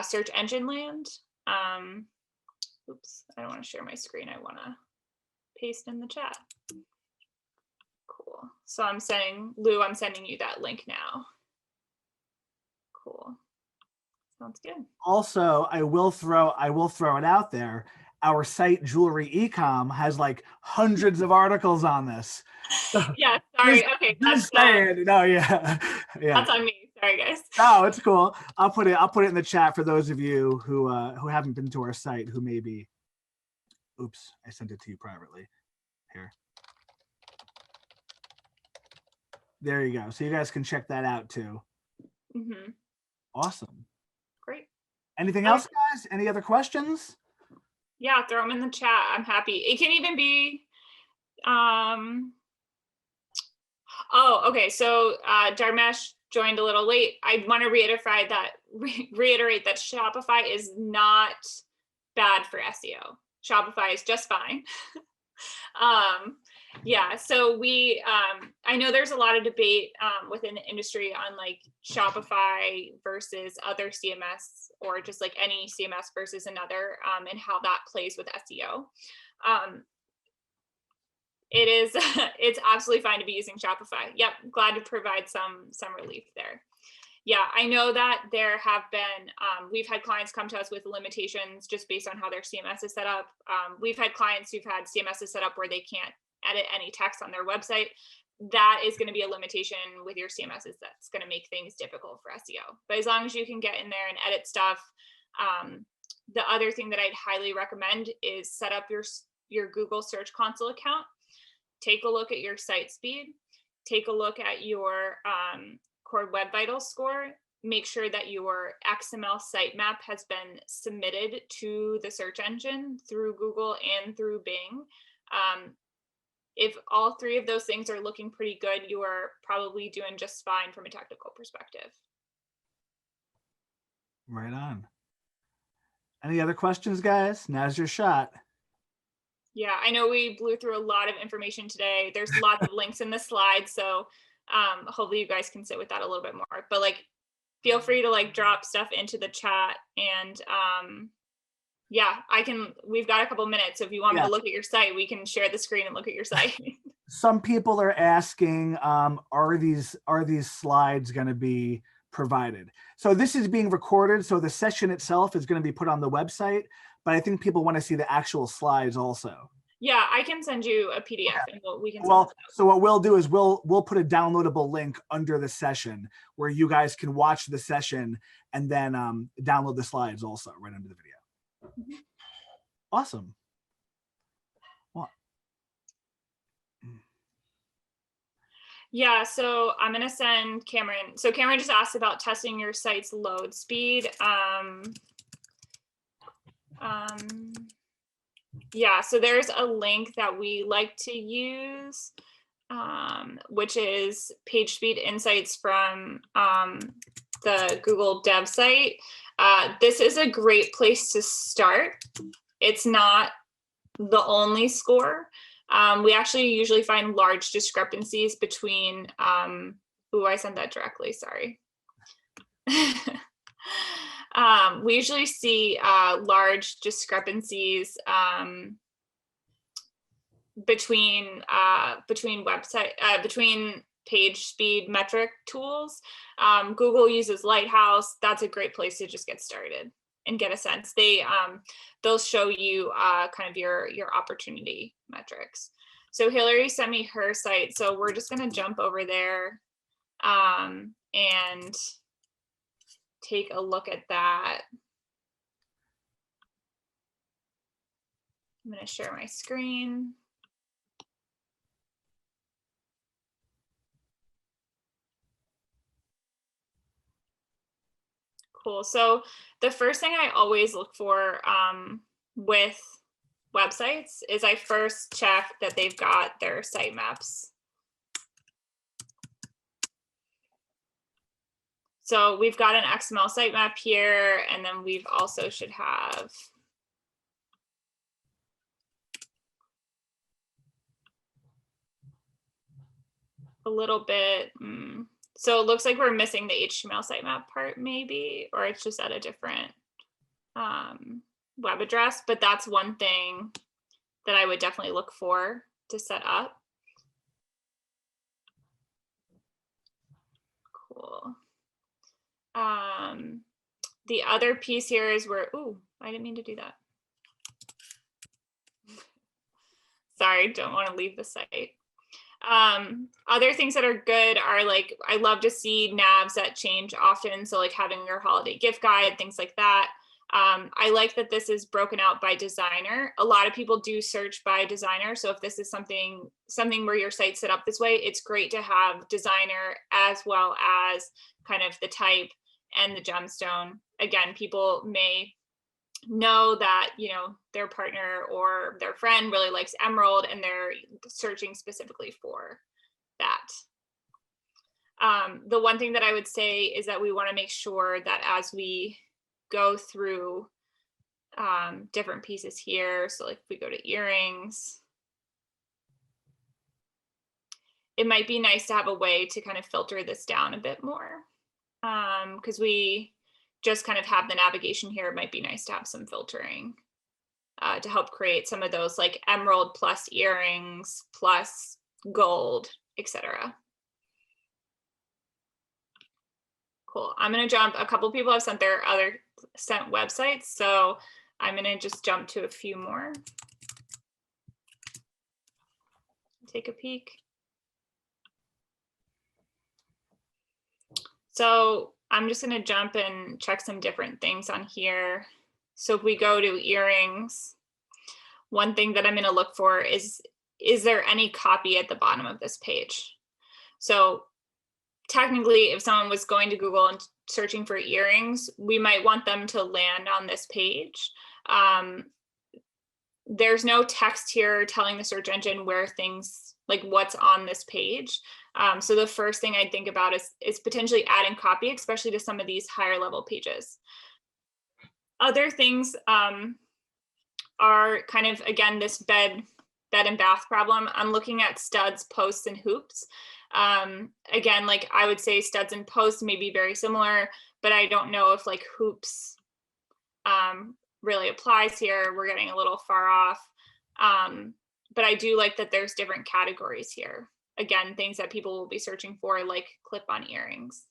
Search Engine Land. Oops, I don't want to share my screen. I want to paste in the chat. Cool. So I'm sending you that link now. Cool. Sounds good. Also, I will throw it out there. Our site Jewelry Ecomm has like hundreds of articles on this. Yeah, sorry. Okay, Just saying. No, yeah. That's on me. Sorry, guys. No, it's cool. I'll put it in the chat for those of you who haven't been to our site, who maybe. Oops, I sent it to you privately. Here. There you go. So you guys can check that out too. Mm-hmm. Awesome. Great. Anything else, guys? Any other questions? Yeah, throw them in the chat. I'm happy. It can even be. Oh, okay. So Dharmesh joined a little late. I want to reiterate that Shopify is not bad for SEO. Shopify is just fine. Yeah, so I know there's a lot of debate within the industry on like Shopify versus other CMS, or just like any CMS versus another, and how that plays with SEO. It's absolutely fine to be using Shopify. Yep, glad to provide some relief there. Yeah, I know that there have been, we've had clients come to us with limitations just based on how their CMS is set up. We've had clients who've had CMSs set up where they can't edit any text on their website. That is going to be a limitation with your CMSs. That's going to make things difficult for SEO. But as long as you can get in there and edit stuff, the other thing that I'd highly recommend is set up your Google Search Console account. Take a look at your site speed. Take a look at your Core Web Vitals score. Make sure that your XML sitemap has been submitted to the search engine through Google and through Bing. If all three of those things are looking pretty good, you are probably doing just fine from a technical perspective. Right on. Any other questions, guys? Now's your shot. Yeah, I know we blew through a lot of information today. There's lots of links in the slides, so hopefully you guys can sit with that a little bit more. But like feel free to like drop stuff into the chat, and yeah, we've got a couple minutes. So if you want me to look at your site, we can share the screen and look at your site. Some people are asking, are these slides going to be provided? So this is being recorded, so the session itself is going to be put on the website, but I think people want to see the actual slides also. Yeah, I can send you a PDF, and we can. Well, so what we'll do is we'll put a downloadable link under the session where you guys can watch the session and then download the slides also right under the video. Mm-hmm. Awesome. Well, yeah, so I'm gonna send Cameron. So Cameron just asked about testing your site's load speed. Yeah, so there's a link that we like to use, which is page speed insights from the Google Dev site. This is a great place to start. It's not the only score. We actually usually find large discrepancies between, I sent that directly, sorry. We usually see large discrepancies between page speed metric tools. Google uses Lighthouse. That's a great place to just get started and get a sense. They'll show you kind of your opportunity metrics. So Hillary sent me her site, so we're just going to jump over there and take a look at that. I'm going to share my screen. Cool. So the first thing I always look for with websites is I first check that they've got their sitemaps. So we've got an XML sitemap here, and then we've also should have a little bit. So it looks like we're missing the HTML sitemap part maybe, or it's just at a different web address, but that's one thing that I would definitely look for to set up. Cool. The other piece here is where, I didn't mean to do that. Sorry, don't want to leave the site. Other things that are good are like, I love to see navs that change often. So like having your holiday gift guide, things like that. I like that this is broken out by designer. A lot of people do search by designer. So if this is something where your site's set up this way, it's great to have designer as well as kind of the type and the gemstone. Again, people may know that, their partner or their friend really likes emerald and they're searching specifically for that. The one thing that I would say is that we want to make sure that as we go through different pieces here, so like if we go to earrings, it might be nice to have a way to kind of filter this down a bit more, because we just kind of have the navigation here. It might be nice to have some filtering to help create some of those like emerald plus earrings plus gold, etc. Cool. I'm going to jump. A couple people have sent sent websites, so I'm going to just jump to a few more. Take a peek. So I'm just going to jump and check some different things on here. So if we go to earrings, one thing that I'm going to look for is there any copy at the bottom of this page? So technically, if someone was going to Google and searching for earrings, we might want them to land on this page. There's no text here telling the search engine where things, like what's on this page. So the first thing I'd think about is potentially adding copy, especially to some of these higher level pages. Other things are kind of, again, this bed and bath problem. I'm looking at studs, posts, and hoops. Again, like I would say studs and posts may be very similar, but I don't know if like hoops really applies here. We're getting a little far off. But I do like that there's different categories here. Again, things that people will be searching for, like clip-on earrings.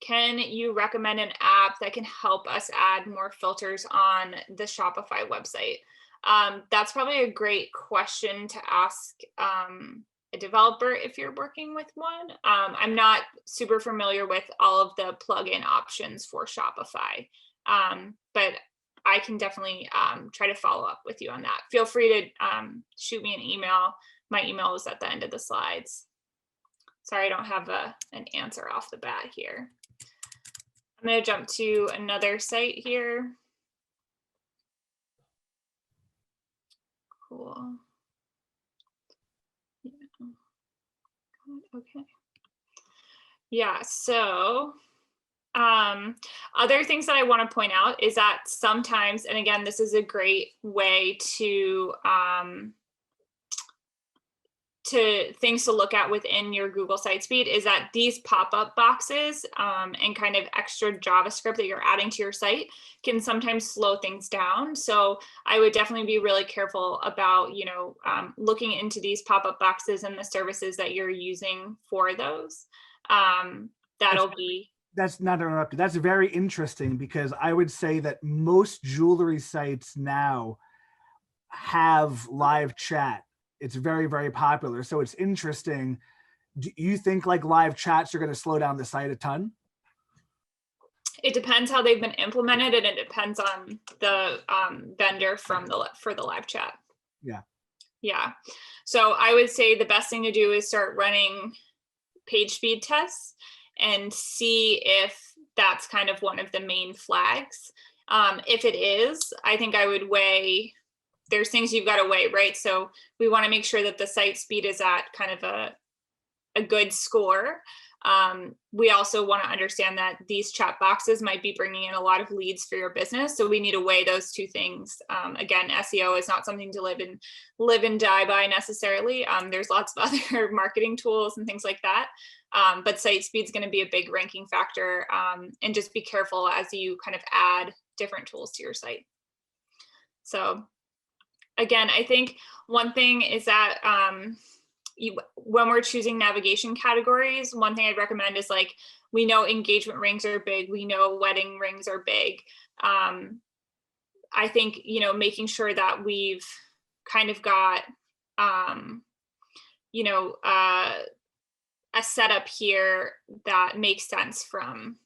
Can you recommend an app that can help us add more filters on the Shopify website? That's probably a great question to ask a developer if you're working with one. I'm not super familiar with all of the plugin options for Shopify, but I can definitely try to follow up with you on that. Feel free to shoot me an email. My email is at the end of the slides. Sorry, I don't have an answer off the bat here. I'm going to jump to another site here. Cool. Yeah. Okay. Yeah, so other things that I want to point out is that sometimes, and again, this is a great way to things to look at within your Google site speed, is that these pop-up boxes and kind of extra JavaScript that you're adding to your site can sometimes slow things down. So I would definitely be really careful about, you know, looking into these pop-up boxes and the services that you're using for those. That's not interrupted. That's very interesting, because I would say that most jewelry sites now have live chat. It's very, very popular. So it's interesting. Do you think like live chats are going to slow down the site a ton? It depends how they've been implemented, and it depends on the vendor for the live chat. Yeah. Yeah. So I would say the best thing to do is start running page speed tests and see if that's kind of one of the main flags. If it is, I think I would weigh, there's things you've got to weigh, right? So we want to make sure that the site speed is at kind of a good score. We also want to understand that these chat boxes might be bringing in a lot of leads for your business. So we need to weigh those two things. Again, SEO is not something to live and die by necessarily. There's lots of other marketing tools and things like that. But site speed is going to be a big ranking factor. And just be careful as you kind of add different tools to your site. So again, I think one thing is that when we're choosing navigation categories, one thing I'd recommend is, like, we know engagement rings are big. We know wedding rings are big. I think, you know, making sure that we've kind of got, you know, a setup here that makes sense from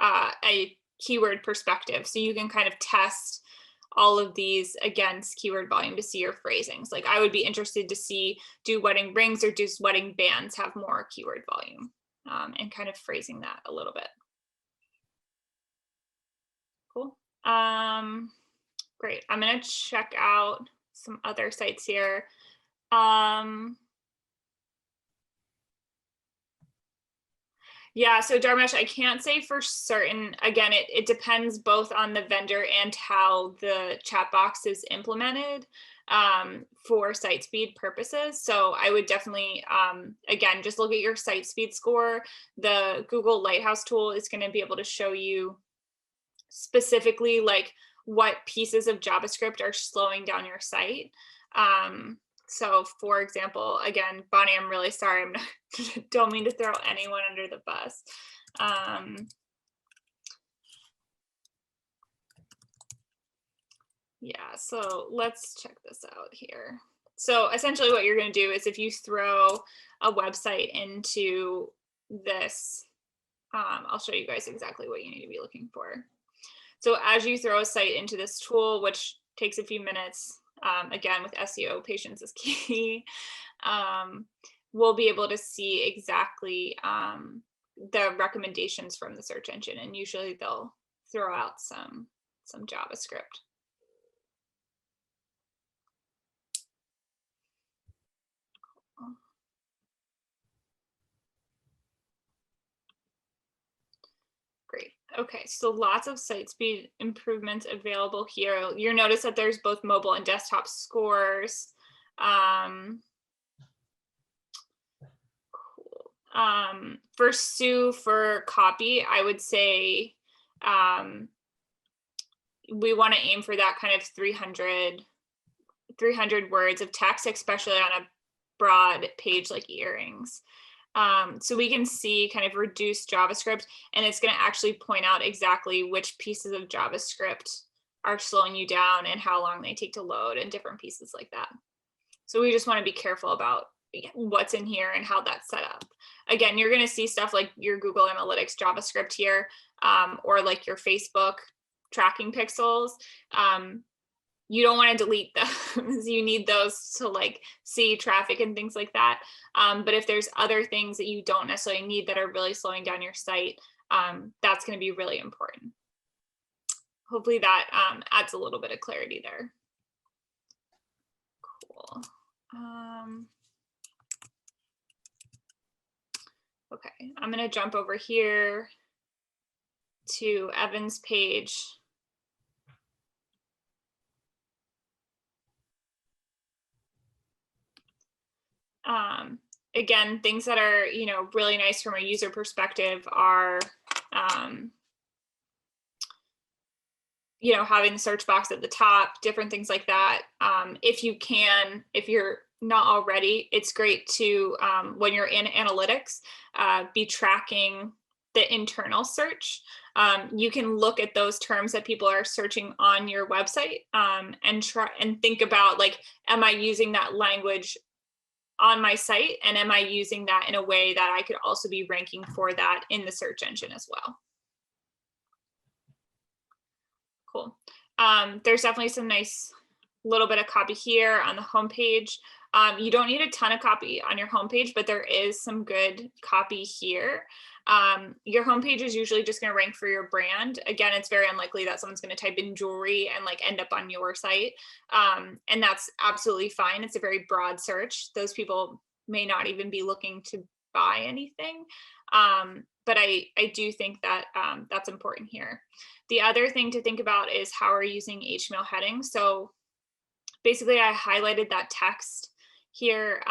a keyword perspective. So you can kind of test all of these against keyword volume to see your phrasings. Like, I would be interested to see, do wedding rings or does wedding bands have more keyword volume, and kind of phrasing that a little bit. Cool. Great. I'm going to check out some other sites here. Yeah, so Dharmesh, I can't say for certain. Again, it depends both on the vendor and how the chat box is implemented for site speed purposes. So I would definitely, again, just look at your site speed score. The Google Lighthouse tool is going to be able to show you specifically like what pieces of JavaScript are slowing down your site. So for example, again, Bonnie, I'm really sorry. I'm not, don't mean to throw anyone under the bus. Yeah, so let's check this out here. So essentially what you're going to do is, if you throw a website into this, I'll show you guys exactly what you need to be looking for. So as you throw a site into this tool, which takes a few minutes, again, with SEO, patience is key. We'll be able to see exactly the recommendations from the search engine, and usually they'll throw out some JavaScript. Great. Okay, so lots of site speed improvements available here. You'll notice that there's both mobile and desktop scores. Cool. For Sue, for copy, I would say we want to aim for that kind of 300 words of text, especially on a broad page like earrings. So we can see kind of reduced JavaScript, and it's going to actually point out exactly which pieces of JavaScript are slowing you down and how long they take to load and different pieces like that. So we just want to be careful about what's in here and how that's set up. Again, you're going to see stuff like your Google Analytics JavaScript here, or like your Facebook tracking pixels. You don't want to delete those. You need those to like see traffic and things like that. But if there's other things that you don't necessarily need that are really slowing down your site, that's going to be really important. Hopefully that adds a little bit of clarity there. Cool. Okay, I'm going to jump over here to Evan's page. Again, things that are, really nice from a user perspective are, having the search box at the top, different things like that. If you're not already, it's great to, when you're in analytics, be tracking the internal search. You can look at those terms that people are searching on your website, and try and think about, like, am I using that language on my site, and am I using that in a way that I could also be ranking for that in the search engine as well? Cool. There's definitely some nice little bit of copy here on the homepage. You don't need a ton of copy on your homepage, but there is some good copy here. Your homepage is usually just going to rank for your brand. Again, it's very unlikely that someone's going to type in jewelry and like end up on your site. And that's absolutely fine. It's a very broad search. Those people may not even be looking to buy anything. But I do think that that's important here. The other thing to think about is how we're using HTML headings. So basically I highlighted that text here,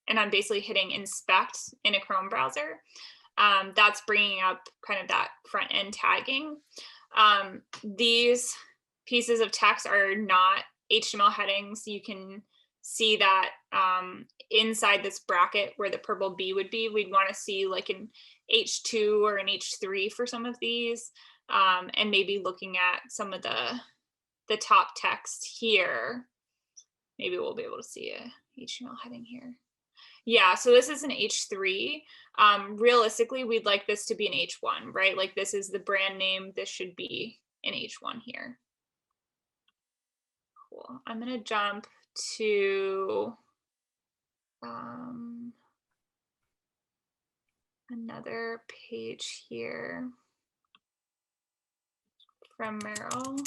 and I'm basically hitting inspect in a Chrome browser. That's bringing up kind of that front end tagging. These pieces of text are not HTML headings. You can see that inside this bracket where the purple B would be, we'd want to see like an H2 or an H3 for some of these, and maybe looking at some of the top text here. Maybe we'll be able to see a HTML heading here. Yeah, so this is an H3. Realistically, we'd like this to be an H1, right? Like this is the brand name. This should be an H1 here. Cool. I'm going to jump to another page here from Meryl.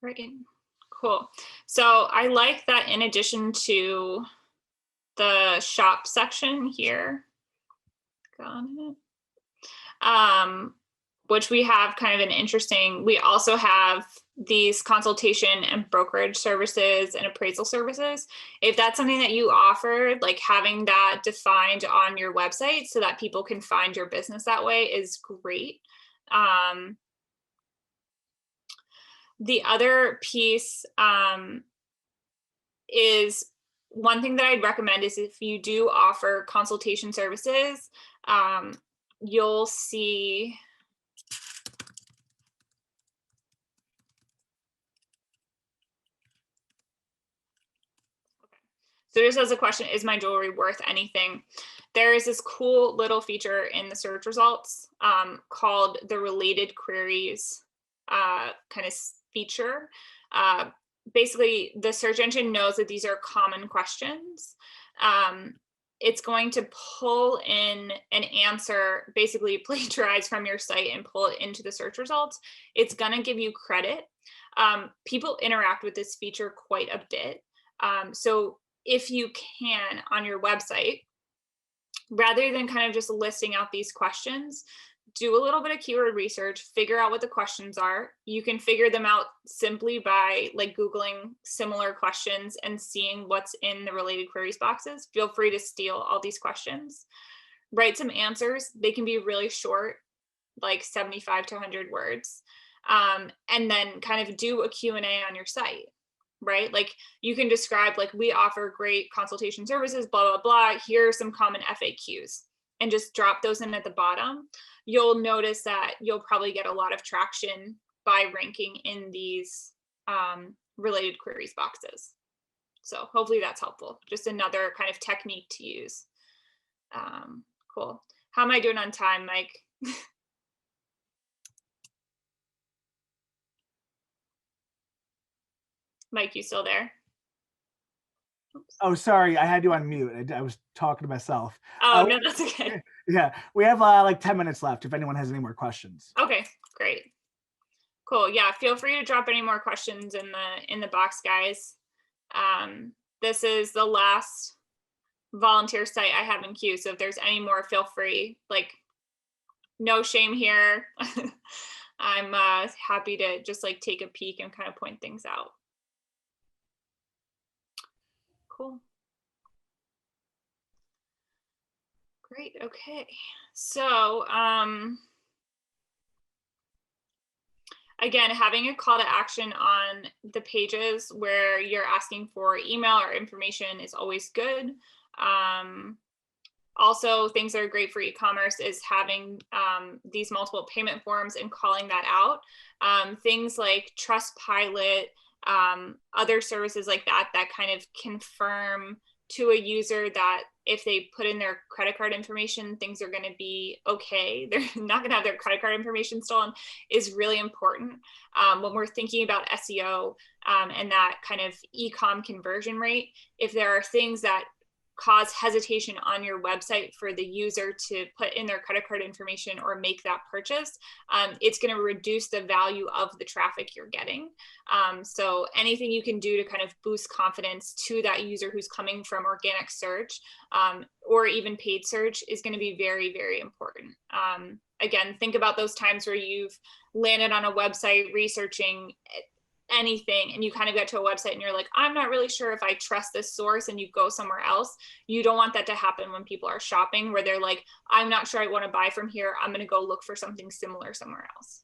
Great, cool. So I like that in addition to the shop section here, which we have kind of an interesting, we also have these consultation and brokerage services and appraisal services. If that's something that you offer, like having that defined on your website so that people can find your business that way is great. The other piece is one thing that I'd recommend is if you do offer consultation services, you'll see so just as a question, is my jewelry worth anything? There is this cool little feature in the search results called the related queries kind of feature. Basically, the search engine knows that these are common questions. It's going to pull in an answer, basically plagiarize from your site and pull it into the search results. It's going to give you credit. People interact with this feature quite a bit. So if you can on your website, rather than kind of just listing out these questions, do a little bit of keyword research, figure out what the questions are. You can figure them out simply by like Googling similar questions and seeing what's in the related queries boxes. Feel free to steal all these questions. Write some answers. They can be really short, like 75 to 100 words. And then kind of do a Q&A on your site, right? Like you can describe like, we offer great consultation services, blah, blah, blah. Here are some common FAQs, and just drop those in at the bottom. You'll notice that you'll probably get a lot of traction by ranking in these related queries boxes. So hopefully that's helpful. Just another kind of technique to use. Cool. How am I doing on time, Mike? Mike, you still there? Oops. Oh, sorry, I had you on mute. I was talking to myself. Oh, no, that's okay. Yeah, we have like 10 minutes left if anyone has any more questions. Okay, great. Cool. Yeah, feel free to drop any more questions in the box, guys. This is the last volunteer site I have in queue, so if there's any more, feel free. Like, no shame here. I'm happy to just like take a peek and kind of point things out. Cool. Great. Okay. So, again, having a call to action on the pages where you're asking for email or information is always good. Also, things that are great for e-commerce is having these multiple payment forms and calling that out. Things like Trustpilot, other services like that kind of confirm to a user that if they put in their credit card information, things are going to be okay. They're not going to have their credit card information stolen, is really important when we're thinking about SEO and that kind of e-com conversion rate. If there are things that cause hesitation on your website for the user to put in their credit card information or make that purchase, it's going to reduce the value of the traffic you're getting. So anything you can do to kind of boost confidence to that user who's coming from organic search or even paid search is going to be very, very important. Again, think about those times where you've landed on a website researching anything and you kind of get to a website and you're like, I'm not really sure if I trust this source, and you go somewhere else. You don't want that to happen when people are shopping, where they're like, I'm not sure I want to buy from here. I'm going to go look for something similar somewhere else.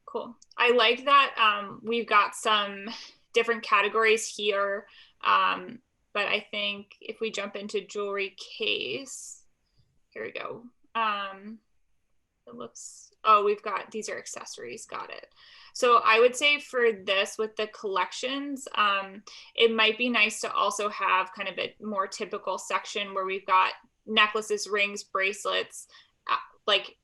Cool. I like that we've got some different categories here. But I think if we jump into jewelry case, here we go. It looks, oh, we've got, these are accessories. Got it. So I would say for this with the collections, it might be nice to also have kind of a more typical section where we've got necklaces, rings, bracelets, like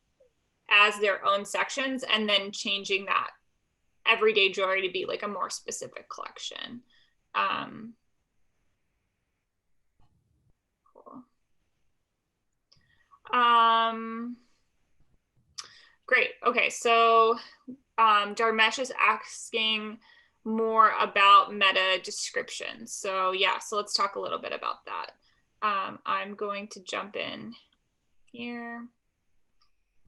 as their own sections, and then changing that everyday jewelry to be like a more specific collection. Cool. Great. Okay, so Dharmesh is asking more about meta descriptions. So yeah, so let's talk a little bit about that. I'm going to jump in here.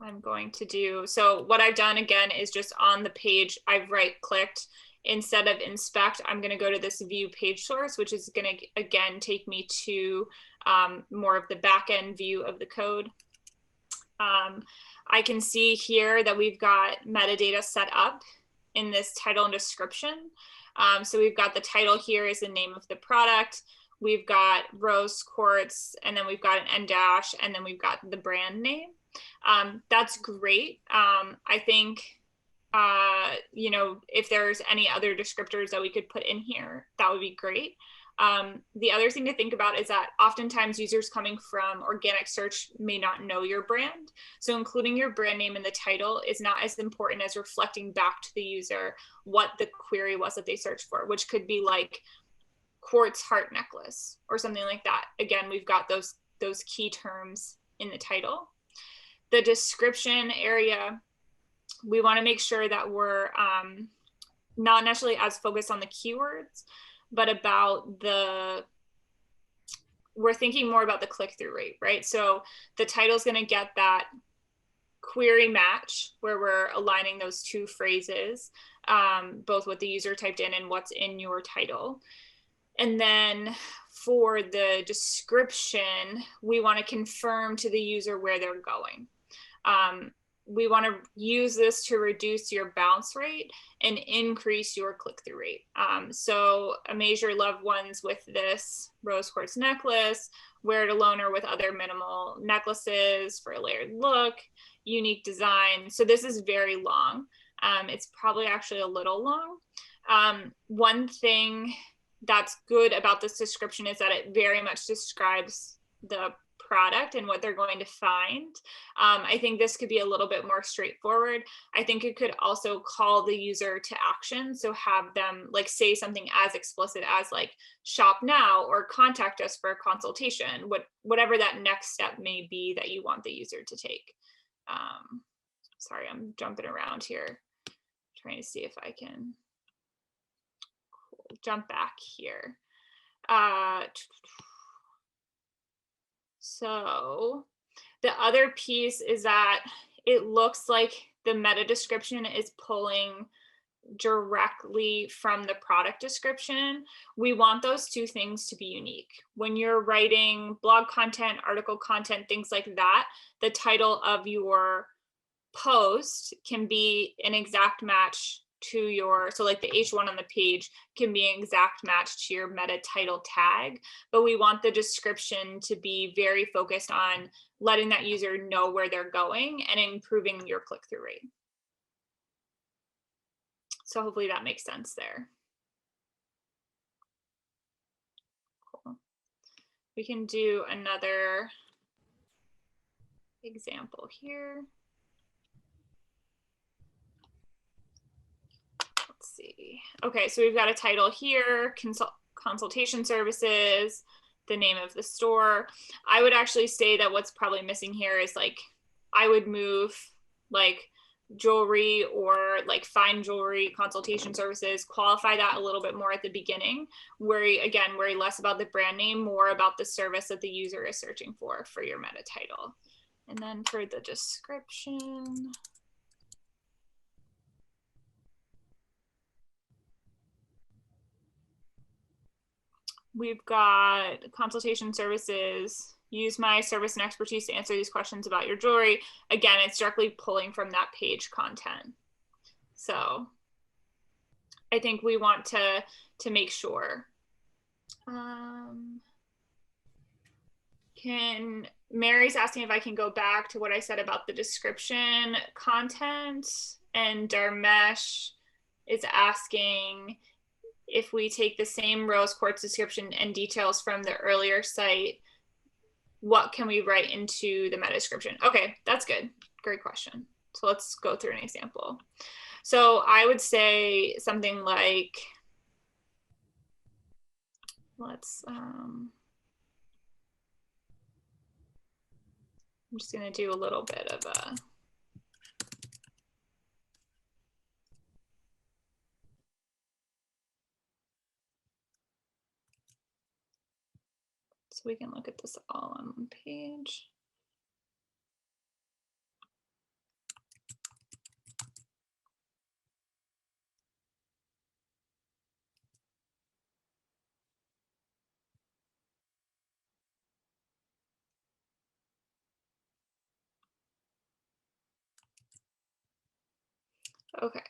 I'm going to do, so what I've done again is just on the page, I've right-clicked. Instead of inspect, I'm going to go to this view page source, which is going to, again, take me to more of the back-end view of the code. I can see here that we've got metadata set up in this title and description. So we've got the title here is the name of the product. We've got rose quartz, and then we've got an en dash, and then we've got the brand name. That's great. I think, you know, if there's any other descriptors that we could put in here, that would be great. The other thing to think about is that oftentimes users coming from organic search may not know your brand. So including your brand name in the title is not as important as reflecting back to the user what the query was that they searched for, which could be like quartz heart necklace or something like that. Again, we've got those key terms in the title. The description area, we want to make sure that we're not necessarily as focused on the keywords, but we're thinking more about the click-through rate, right? So the title is going to get that query match where we're aligning those two phrases, both what the user typed in and what's in your title. And then for the description, we want to confirm to the user where they're going. We want to use this to reduce your bounce rate and increase your click-through rate. So amaze your loved ones with this rose quartz necklace, wear it alone or with other minimal necklaces for a layered look, unique design. So this is very long. It's probably actually a little long. One thing that's good about this description is that it very much describes the product and what they're going to find. I think this could be a little bit more straightforward. I think it could also call the user to action. So have them like say something as explicit as like shop now or contact us for a consultation, whatever that next step may be that you want the user to take. Sorry, I'm jumping around here, trying to see if I can jump back here. So the other piece is that it looks like the meta description is pulling directly from the product description. We want those two things to be unique. When you're writing blog content, article content, things like that, the title of your post can be an exact match to your, so like the H1 on the page can be an exact match to your meta title tag, but we want the description to be very focused on letting that user know where they're going and improving your click-through rate. So hopefully that makes sense there. Cool. We can do another example here. Let's see. Okay, so we've got a title here, consultation services, the name of the store. I would actually say that what's probably missing here is like, I would move like jewelry or like fine jewelry consultation services, qualify that a little bit more at the beginning, worry less about the brand name, more about the service that the user is searching for your meta title. And then for the description, we've got consultation services, use my service and expertise to answer these questions about your jewelry. Again, it's directly pulling from that page content. So I think we want to make sure. Mary's asking if I can go back to what I said about the description content, and Darmesh is asking if we take the same rose quartz description and details from the earlier site, what can we write into the meta description? Okay, that's good. Great question. So let's go through an example. So I would say something like, I'm just going to do a little bit of a, so we can look at this all on one page. Okay,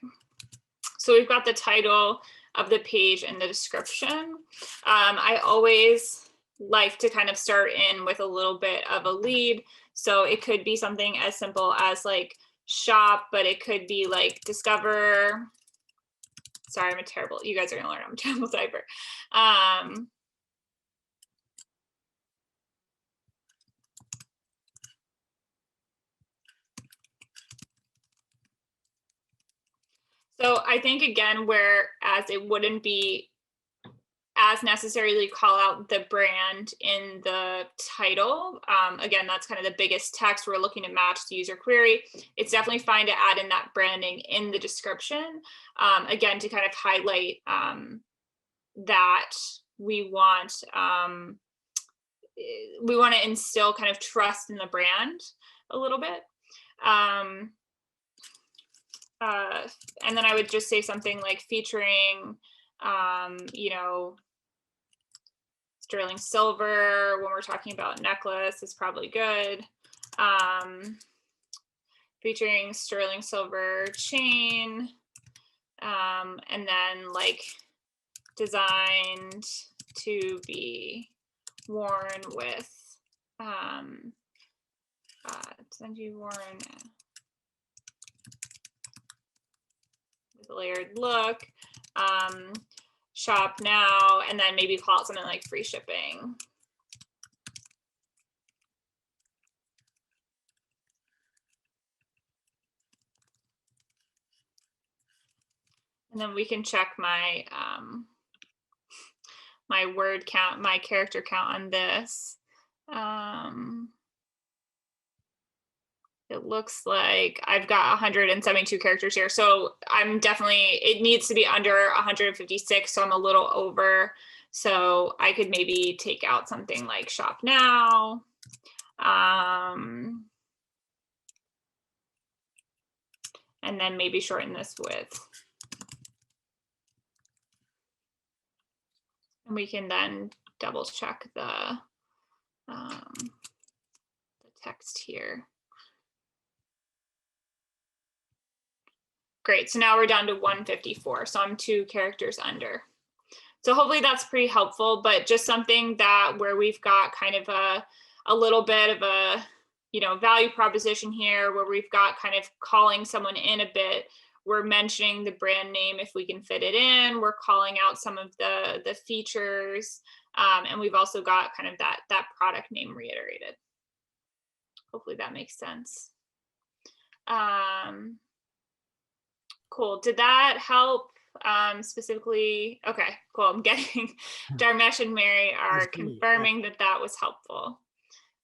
so we've got the title of the page and the description. I always like to kind of start in with a little bit of a lead. So it could be something as simple as like shop, but it could be like discover. Sorry, you guys are gonna learn I'm a terrible typer. So I think again, whereas it wouldn't be as necessarily call out the brand in the title. Again, that's kind of the biggest text we're looking to match the user query. It's definitely fine to add in that branding in the description. Again, to kind of highlight that we want to instill kind of trust in the brand a little bit. And then I would just say something like featuring, you know, sterling silver when we're talking about necklace is probably good. Featuring sterling silver chain, and then like designed to be worn with, designed to be worn with a layered look. Shop now, and then maybe call it something like free shipping. And then we can check my my word count, my character count on this. It looks like I've got 172 characters here. So I'm definitely, it needs to be under 156. So I'm a little over. So I could maybe take out something like shop now. And then maybe shorten this width. And we can then double check the text here. Great, so now we're down to 154, so I'm 2 characters under. So hopefully that's pretty helpful, but just something that where we've got kind of a little bit of a, you know, value proposition here, where we've got kind of calling someone in a bit. We're mentioning the brand name if we can fit it in. We're calling out some of the features, and we've also got kind of that product name reiterated. Hopefully that makes sense. Cool. Did that help specifically? Okay, cool. I'm getting Dharmesh and Mary are confirming that that was helpful.